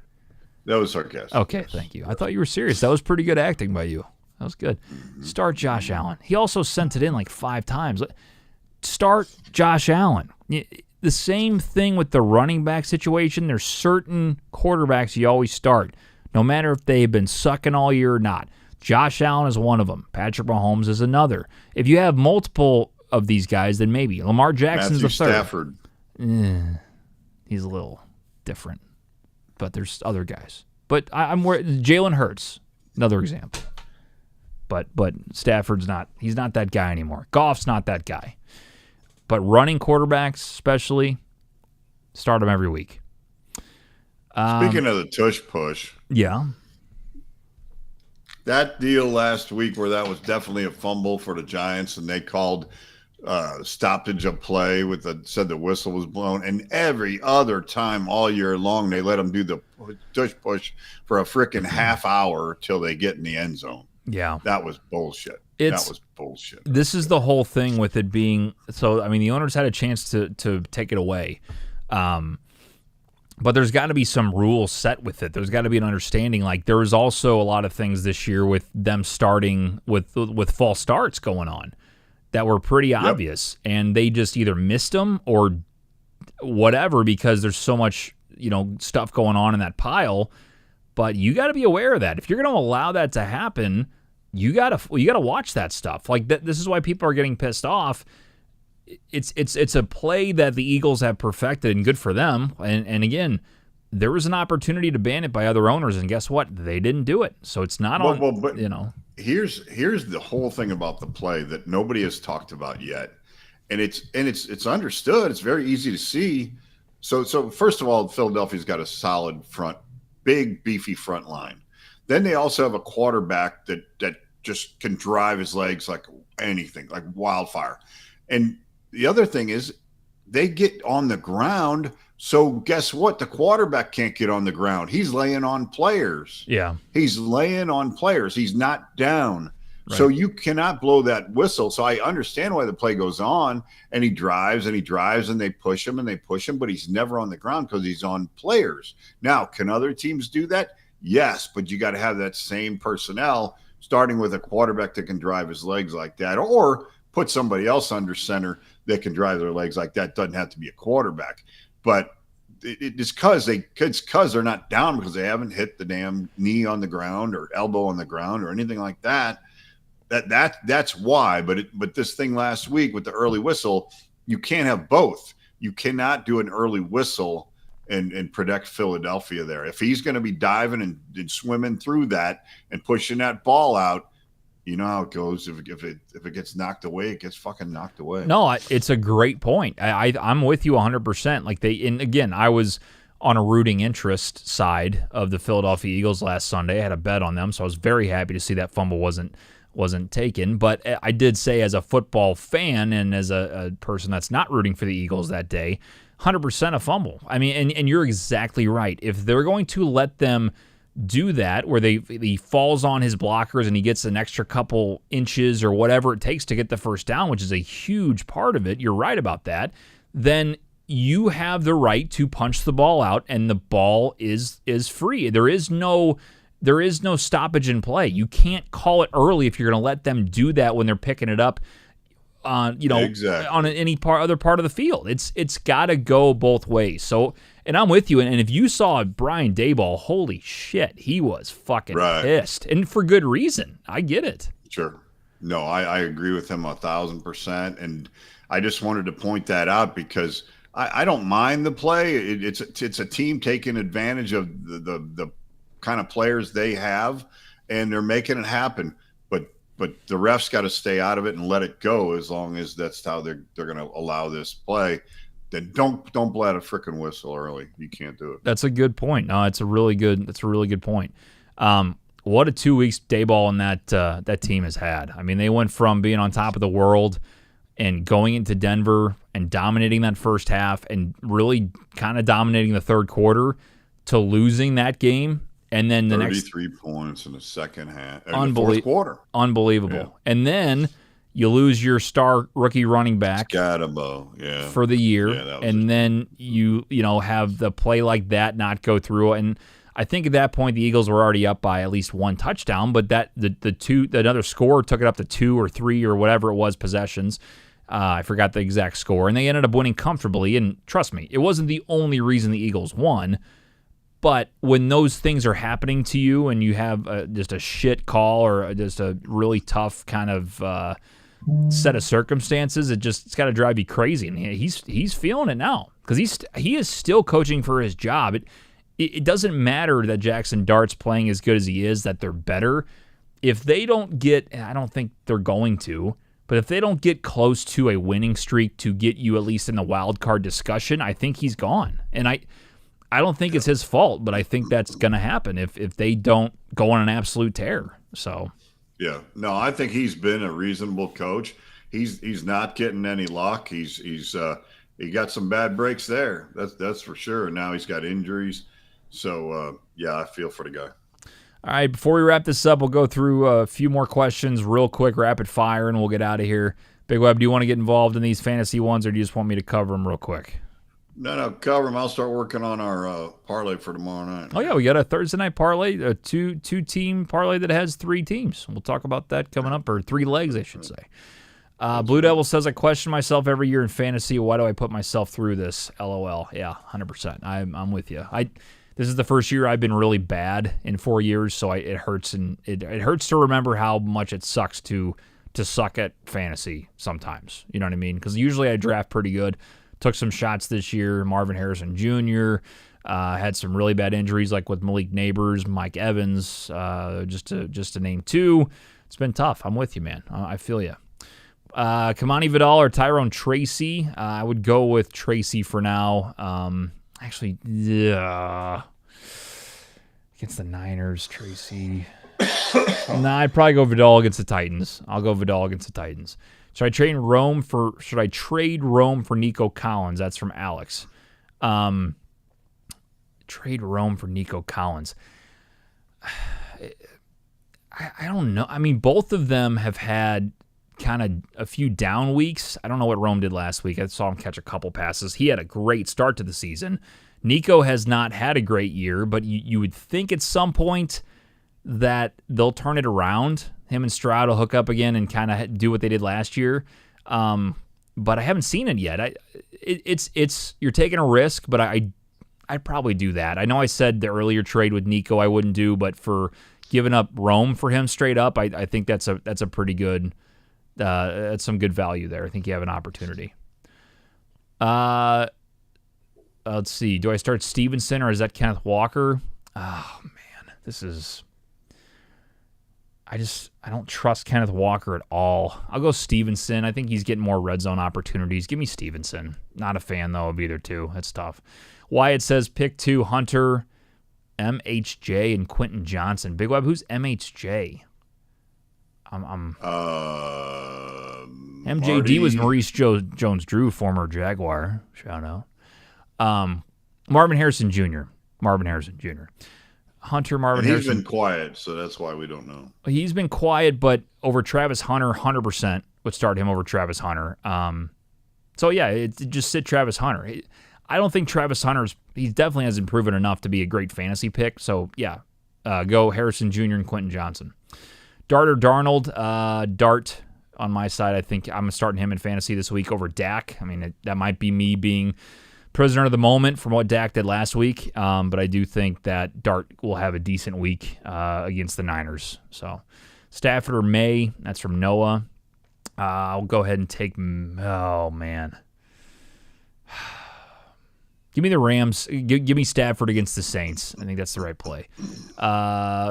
That was sarcastic. Okay, thank you. I thought you were serious. That was pretty good acting by you. That was good. Start Josh Allen. He also sent it in like 5 times. Start Josh Allen. The same thing with the running back situation. There's certain quarterbacks you always start, no matter if they've been sucking all year or not. Josh Allen is one of them. Patrick Mahomes is another. If you have multiple of these guys, then maybe. Lamar Jackson's the third. Stafford. He's a little different, but there's other guys. But I'm worried. Jalen Hurts, another example. But Stafford's not. He's not that guy anymore. Goff's not that guy. But running quarterbacks, especially, start them every week. Speaking of the tush push, yeah, that deal last week where that was definitely a fumble for the Giants, and they called stoppage of play said the whistle was blown, and every other time all year long they let them do the tush push for a freaking half hour till they get in the end zone. Yeah, that was bullshit. That was bullshit. This is the whole thing with it being so. I mean, the owners had a chance to take it away, but there's got to be some rules set with it. There's got to be an understanding. Like there was also a lot of things this year with them starting with false starts going on that were pretty obvious, and they just either missed them or whatever because there's so much stuff going on in that pile. But you got to be aware of that. If you're going to allow that to happen, you got to watch that stuff. Like this is why people are getting pissed off. It's a play that the Eagles have perfected, and good for them. And again, there was an opportunity to ban it by other owners, and guess what? They didn't do it. So it's not Here's the whole thing about the play that nobody has talked about yet, and it's understood. It's very easy to see. So first of all, Philadelphia's got a solid front, big beefy front line. Then they also have a quarterback that just can drive his legs like anything, like wildfire. And the other thing is they get on the ground. So guess what? The quarterback can't get on the ground. He's laying on players. Yeah. He's laying on players. He's not down. Right. So you cannot blow that whistle. So I understand why the play goes on, and he drives and he drives and they push him and they push him, but he's never on the ground because he's on players. Now, can other teams do that? Yes, but you got to have that same personnel, starting with a quarterback that can drive his legs like that, or put somebody else under center that can drive their legs like that. Doesn't have to be a quarterback, but it's because they're not down because they haven't hit the damn knee on the ground or elbow on the ground or anything like that. That's why. But this thing last week with the early whistle, you can't have both. You cannot do an early whistle and protect Philadelphia there. If he's going to be diving and swimming through that and pushing that ball out, you know how it goes. If it gets knocked away, it gets fucking knocked away. No, it's a great point. I'm with you 100%. Like and again, I was on a rooting interest side of the Philadelphia Eagles last Sunday. I had a bet on them, so I was very happy to see that fumble wasn't taken. But I did say, as a football fan and as a person that's not rooting for the Eagles that day, 100% a fumble. I mean, and you're exactly right. If they're going to let them do that, where he falls on his blockers and he gets an extra couple inches or whatever it takes to get the first down, which is a huge part of it, you're right about that, then you have the right to punch the ball out and the ball is free. There is no stoppage in play. You can't call it early if you're going to let them do that when they're picking it up on any other part of the field. It's got to go both ways. So, and I'm with you. And if you saw Brian Daboll, holy shit, he was fucking pissed, and for good reason. I get it. Sure. No, I agree with him 1,000%, and I just wanted to point that out because I don't mind the play. It's a team taking advantage of the kind of players they have, and they're making it happen. But the refs got to stay out of it and let it go as long as that's how they're going to allow this play. Then don't blow out a freaking whistle early. You can't do it. That's a good point. No, that's a really good point. What a 2 weeks Daboll and that team has had. I mean, they went from being on top of the world and going into Denver and dominating that first half and really kind of dominating the third quarter to losing that game. And then the 33 points in the second half, in the fourth quarter. Unbelievable. Yeah. And then you lose your star rookie running back for the year. Yeah, and then you have the play like that not go through. And I think at that point the Eagles were already up by at least one touchdown, but another score took it up to 2 or 3 or whatever it was possessions. I forgot the exact score, and they ended up winning comfortably. And trust me, it wasn't the only reason the Eagles won. But when those things are happening to you and you have just a shit call or just a really tough kind of set of circumstances, it's got to drive you crazy. And he's feeling it now because he is still coaching for his job. It doesn't matter that Jackson Dart's playing as good as he is, that they're better. If they don't get, and I don't think they're going to, but if they don't get close to a winning streak to get you at least in the wild card discussion, I think he's gone. And I don't think it's his fault, but I think that's going to happen if they don't go on an absolute tear. So, yeah, no, I think he's been a reasonable coach. He's not getting any luck. He got some bad breaks there. That's for sure. And now he's got injuries. So yeah, I feel for the guy. All right, before we wrap this up, we'll go through a few more questions real quick, rapid fire, and we'll get out of here. Big Web, do you want to get involved in these fantasy ones, or do you just want me to cover them real quick? No, cover them. I'll start working on our parlay for tomorrow night. Oh, yeah, we got a Thursday night parlay, a two-team parlay that has 3 teams. We'll talk about that coming up, or 3 legs, I should say. Blue Devil says, I question myself every year in fantasy. Why do I put myself through this? LOL. Yeah, 100%. I'm with you. This is the first year I've been really bad in 4 years, so it hurts, and it hurts to remember how much it sucks to suck at fantasy sometimes. You know what I mean? Because usually I draft pretty good. Took some shots this year. Marvin Harrison Jr. Had some really bad injuries, like with Malik Neighbors, Mike Evans, just to name 2. It's been tough. I'm with you, man. I feel you. Kamani Vidal or Tyrone Tracy. I would go with Tracy for now. Against the Niners, Tracy. Nah, I'd probably go Vidal against the Titans. I'll go Vidal against the Titans. Should I trade Rome for Nico Collins? That's from Alex. Trade Rome for Nico Collins. I don't know. I mean, both of them have had kind of a few down weeks. I don't know what Rome did last week. I saw him catch a couple passes. He had a great start to the season. Nico has not had a great year, but you would think at some point that they'll turn it around. Him and Stroud will hook up again and kind of do what they did last year. But I haven't seen it yet. It's you're taking a risk, but I'd probably do that. I know I said the earlier trade with Nico I wouldn't do, but for giving up Rome for him straight up, I think that's a pretty good that's some good value there. I think you have an opportunity. Let's see. Do I start Stevenson or is that Kenneth Walker? Oh man, I don't trust Kenneth Walker at all. I'll go Stevenson. I think he's getting more red zone opportunities. Give me Stevenson. Not a fan though of either two. That's tough. Wyatt says pick 2 Hunter, MHJ, and Quentin Johnson. Big Web, who's MHJ? MJD Marty. was Maurice Jones-Drew, former Jaguar. Shout out. Marvin Harrison Jr. Hunter Marvin and he's Harrison. been quiet, so that's why we don't know. He's been quiet, but over Travis Hunter, 100% would start him over Travis Hunter. So yeah, just sit Travis Hunter. I don't think Travis he definitely hasn't proven enough to be a great fantasy pick. So yeah, go Harrison Jr. and Quentin Johnson. Dart or Darnold? Dart on my side. I think I'm starting him in fantasy this week over Dak. I mean, that might be me being prisoner of the moment from what Dak did last week, but I do think that Dart will have a decent week against the Niners. So Stafford or May? That's from Noah. I'll go ahead and take. Oh man. Give me the Rams. Give me Stafford against the Saints. I think that's the right play.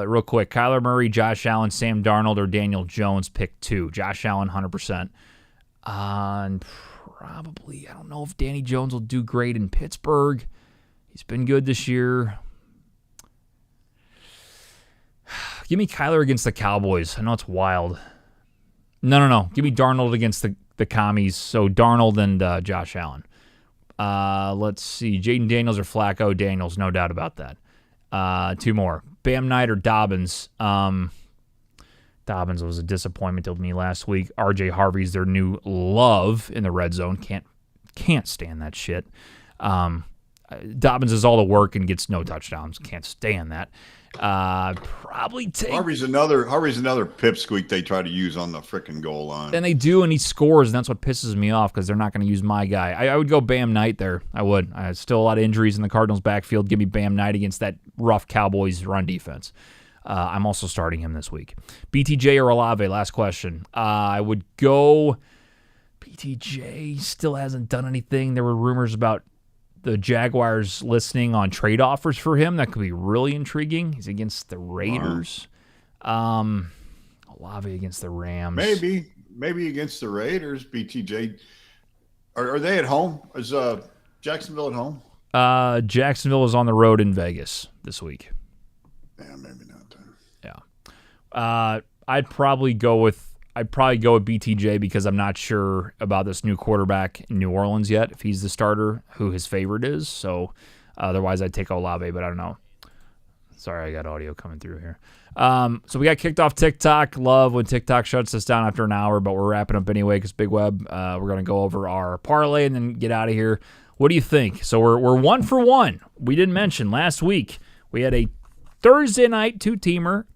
Real quick, Kyler Murray, Josh Allen, Sam Darnold, or Daniel Jones, pick 2. Josh Allen, 100%. And probably, I don't know if Danny Jones will do great in Pittsburgh. He's been good this year. Give me Kyler against the Cowboys. I know it's wild. No. Give me Darnold against the Commies. So Darnold and Josh Allen. Let's see. Jaden Daniels or Flacco? Daniels, no doubt about that. 2 more. Bam Knight or Dobbins? Dobbins was a disappointment to me last week. RJ Harvey's their new love in the red zone. Can't stand that shit. Dobbins is all the work and gets no touchdowns. Can't stand that. Probably take Harvey's another pipsqueak they try to use on the frickin' goal line. And they do, and he scores, and that's what pisses me off because they're not going to use my guy. I would go Bam Knight there. I would. Still a lot of injuries in the Cardinals' backfield. Give me Bam Knight against that rough Cowboys run defense. I'm also starting him this week. BTJ or Olave? Last question. I would go BTJ. Still hasn't done anything. There were rumors about the Jaguars listening on trade offers for him. That could be really intriguing. He's against the Raiders. Wow. Olave against the Rams. Maybe against the Raiders. BTJ. Are they at home? Is Jacksonville at home? Jacksonville is on the road in Vegas this week. Yeah, maybe not. Yeah. I'd probably go with BTJ because I'm not sure about this new quarterback in New Orleans yet, if he's the starter, who his favorite is. So otherwise I'd take Olave, but I don't know. Sorry, I got audio coming through here. So we got kicked off TikTok. Love when TikTok shuts us down after an hour, but we're wrapping up anyway because Big Web, we're going to go over our parlay and then get out of here. What do you think? So we're 1 for 1. We didn't mention last week we had a Thursday night 2-teamer.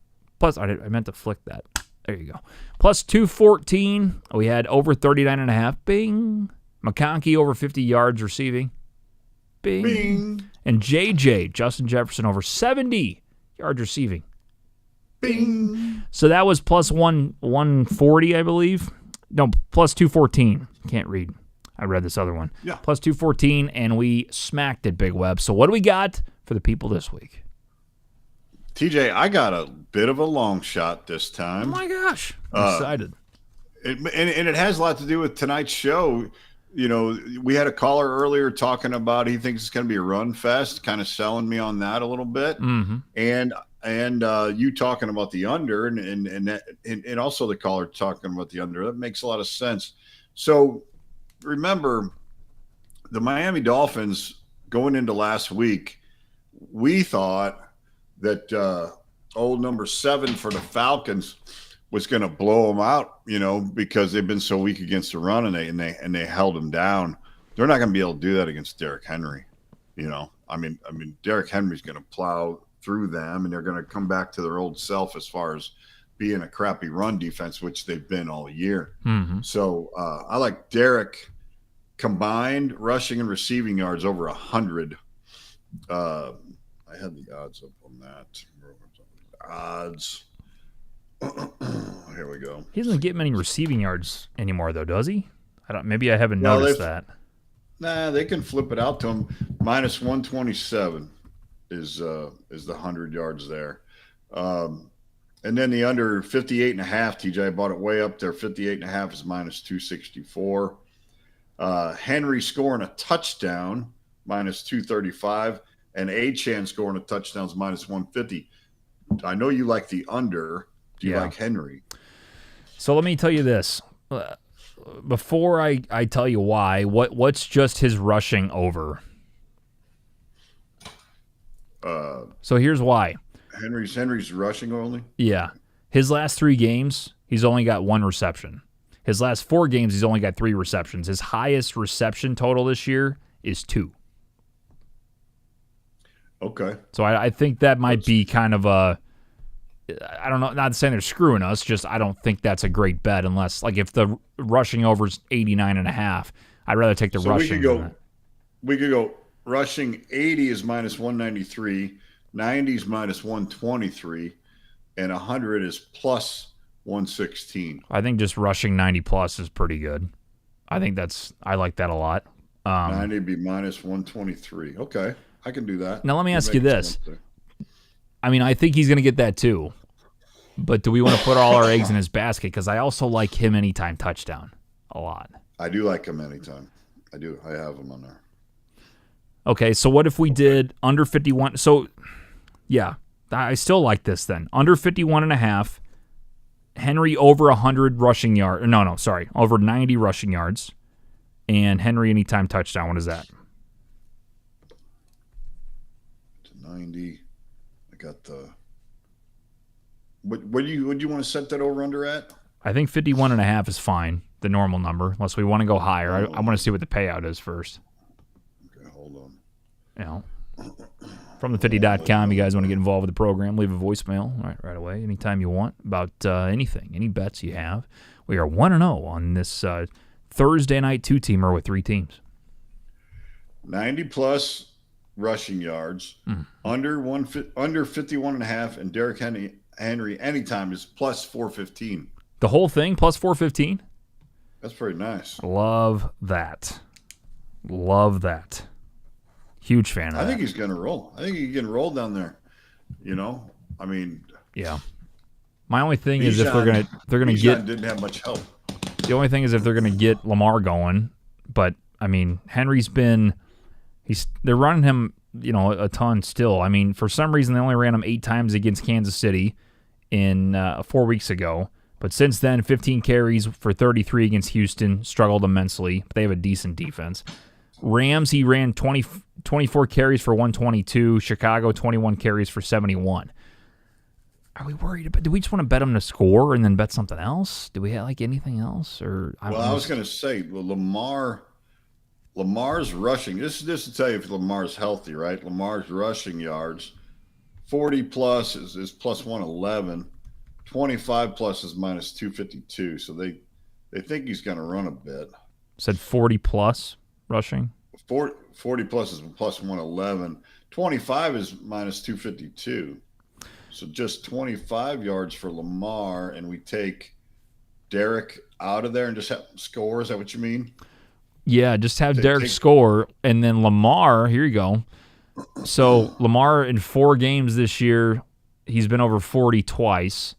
Plus, I meant to flick that. There you go. Plus 214. We had over 39.5. Bing. McConkey over 50 yards receiving. Bing. Bing. And JJ, Justin Jefferson, over 70 yards receiving. Bing. So that was plus 140, I believe. No, plus 214. Can't read. I read this other one. Yeah. Plus 214, and we smacked it, Big Web. So what do we got for the people this week? TJ, I got a bit of a long shot this Oh, time. my gosh. I'm excited. And it has a lot to do with tonight's show. You know, we had a caller earlier talking about he thinks it's going to be a run fest, kind of selling me on that a little bit. Mm-hmm. And and you talking about the under, and also the caller talking about the under. That makes a lot of sense. So remember, the Miami Dolphins going into last week, we thought that old number 7 for the Falcons was going to blow them out, because they've been so weak against the run, and they held them down. They're not going to be able to do that against Derrick Henry. I mean, Derrick Henry's going to plow through them, and they're going to come back to their old self as far as being a crappy run defense, which they've been all year. Mm-hmm. So I like Derrick combined rushing and receiving yards over 100. I had the odds up on that. Odds. Here we go. He doesn't get many receiving yards anymore, though, does he? Maybe I haven't noticed that. Nah, they can flip it out to him. Minus 127 is the 100 yards there. And then the under 58.5, TJ, I bought it way up there. 58.5 is minus 264. Henry scoring a touchdown, minus 235. And Achane scoring a touchdown is minus 150. I know you like the under. Do you like Henry? So let me tell you this. Before I tell you why, what's just his rushing over? So here's why. Henry's rushing only? Yeah. His last 3 games, he's only got 1 reception. His last 4 games, he's only got 3 receptions. His highest reception total this year is 2. Okay. So I think that might be kind of a, I don't know, not saying they're screwing us, just I don't think that's a great bet unless, like, if the rushing over is 89.5, I'd rather take the rushing. We could go rushing 80 is minus 193, 90 is minus 123, and 100 is plus 116. I think just rushing 90 plus is pretty good. I like that a lot. 90 would be minus 123. Okay. I can do that. Now let me ask you this. I mean, I think he's going to get that too. But do we want to put all our eggs in his basket? Because I also like him anytime touchdown a lot. I do like him anytime. I do. I have him on there. Okay, so what if we did under 51? So, yeah, I still like this then. Under 51.5, Henry over 100 rushing yards. No, sorry. Over 90 rushing yards. And Henry anytime touchdown. What is that? 90. I got the. What do you want to set that over under at? I think 51.5 is fine, the normal number, unless we want to go higher. I want to see what the payout is first. Okay, hold on. From the50.com, you guys want to get involved with the program, leave a voicemail right away, anytime you want, about anything, any bets you have. We are 1-0 on this Thursday night 2-teamer with 3 teams. 90 plus rushing yards, under 51.5, and Derrick Henry anytime is plus 415. The whole thing plus 415? That's pretty nice. Love that. Huge fan of that. I think he's going to roll. I think he can roll down there. I mean, yeah. My only thing is if they're gonna get, didn't have much help. The only thing is if they're gonna get Lamar going, but I mean Henry's been, they're running him, a ton still. I mean, for some reason they only ran him 8 times against Kansas City in 4 weeks ago. But since then, 15 carries for 33 against Houston, struggled immensely. But they have a decent defense. Rams, he ran 24 carries for 122. Chicago, 21 carries for 71. Are we worried about? Do we just want to bet them to score and then bet something else? Do we have anything else? Or I was going to say, Lamar's rushing. This to tell you if Lamar's healthy, right? Lamar's rushing yards, 40 plus is plus 111. 25 plus is minus 252. So they think he's going to run a bit. Said 40 plus rushing. 40 plus is plus 111. 25 is minus 252. So just 25 yards for Lamar, and we take Derrick out of there and just have him score. Is that what you mean? Yeah, just have Derrick score, and then Lamar, here you go. So Lamar in 4 games this year, he's been over 40 twice.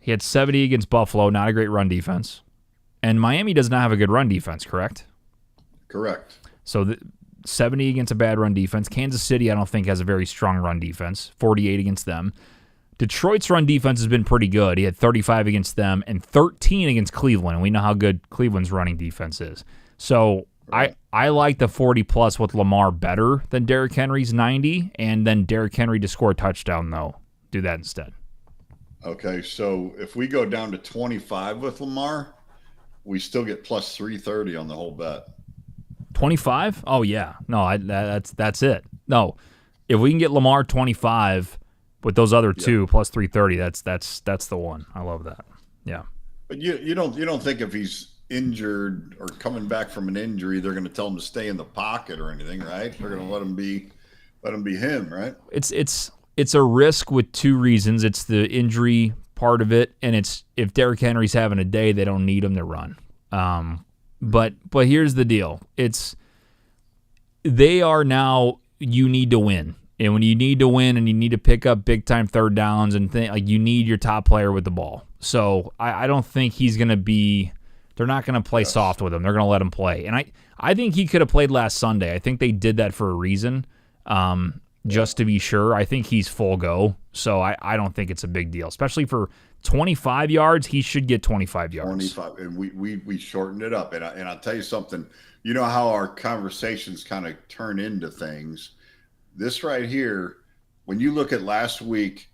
He had 70 against Buffalo, not a great run defense. And Miami does not have a good run defense, correct? Correct. So 70 against a bad run defense. Kansas City, I don't think, has a very strong run defense. 48 against them. Detroit's run defense has been pretty good. He had 35 against them and 13 against Cleveland. And we know how good Cleveland's running defense is. So I like the 40-plus with Lamar better than Derrick Henry's 90, and then Derrick Henry to score a touchdown, though. Do that instead. Okay, so if we go down to 25 with Lamar, we still get plus 330 on the whole bet. 25? Oh, yeah. No, that's it. No, if we can get Lamar 25 with those other two plus 330, that's the one. I love that. Yeah. But you don't think if he's injured or coming back from an injury, they're going to tell him to stay in the pocket or anything, right? They're going to let him be him, right? It's a risk with two reasons. It's the injury part of it, and it's if Derrick Henry's having a day, they don't need him to run. But here's the deal. They are now, you need to win. And when you need to win and you need to pick up big-time third downs and you need your top player with the ball. So I don't think he's going to be – they're not going to play soft with him. They're going to let him play. And I think he could have played last Sunday. I think they did that for a reason, just to be sure. I think he's full go. So I don't think it's a big deal. Especially for 25 yards, he should get 25 yards. 25, and we shortened it up. And I'll tell you something. You know how our conversations kind of turn into things. This right here, when you look at last week,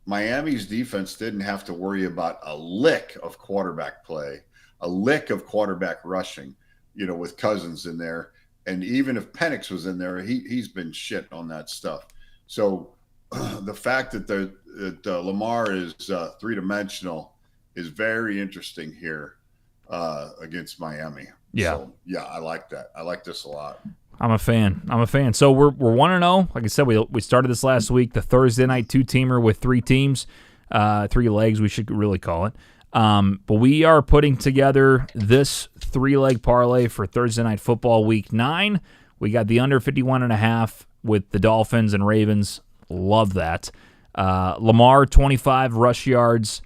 Miami's defense didn't have to worry about a lick of quarterback play, a lick of quarterback rushing, with Cousins in there. And even if Penix was in there, he's been shit on that stuff. So the fact that Lamar is three-dimensional is very interesting here against Miami. Yeah. So, yeah, I like that. I like this a lot. I'm a fan. So we're 1-0. Like I said, we started this last week, the Thursday night two-teamer with three teams, three legs, we should really call it. But we are putting together this three-leg parlay for Thursday Night Football Week 9. We got the under 51.5 with the Dolphins and Ravens. Love that. Lamar, 25 rush yards,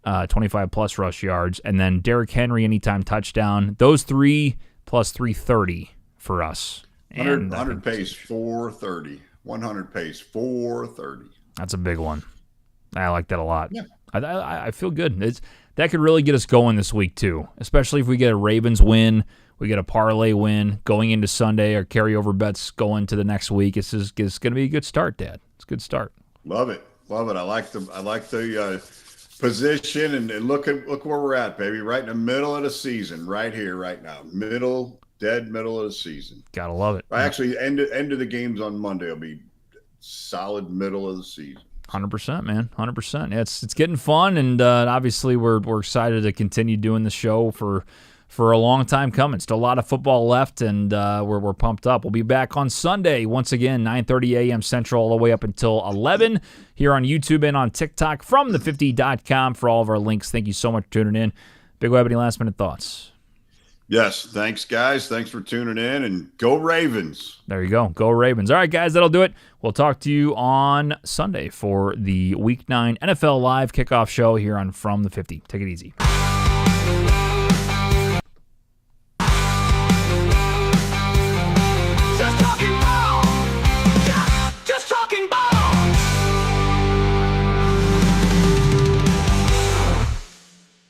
25-plus rush yards, and then Derrick Henry, anytime touchdown. Those three plus 330 for us. 100 pace, 430. 100 pace, 430. That's a big one. I like that a lot. Yeah. I feel good. That could really get us going this week, too, especially if we get a Ravens win, we get a parlay win going into Sunday, or carryover bets going to the next week. It's going to be a good start, Dad. It's a good start. Love it. I like the position, and look where we're at, baby. Right in the middle of the season, right here, right now. Dead middle of the season. Gotta love it. Actually, end of the games on Monday will be solid middle of the season. 100%, man. 100%. Yeah, it's getting fun, and obviously we're excited to continue doing the show for a long time coming. Still a lot of football left, and we're pumped up. We'll be back on Sunday once again, 9:30 a.m. Central, all the way up until 11 here on YouTube and on TikTok from the50.com for all of our links. Thank you so much for tuning in. Big Web, any last-minute thoughts? Yes, thanks, guys. Thanks for tuning in, and go Ravens. There you go. Go Ravens. All right, guys, that'll do it. We'll talk to you on Sunday for the Week 9 NFL Live kickoff show here on From the 50. Take it easy.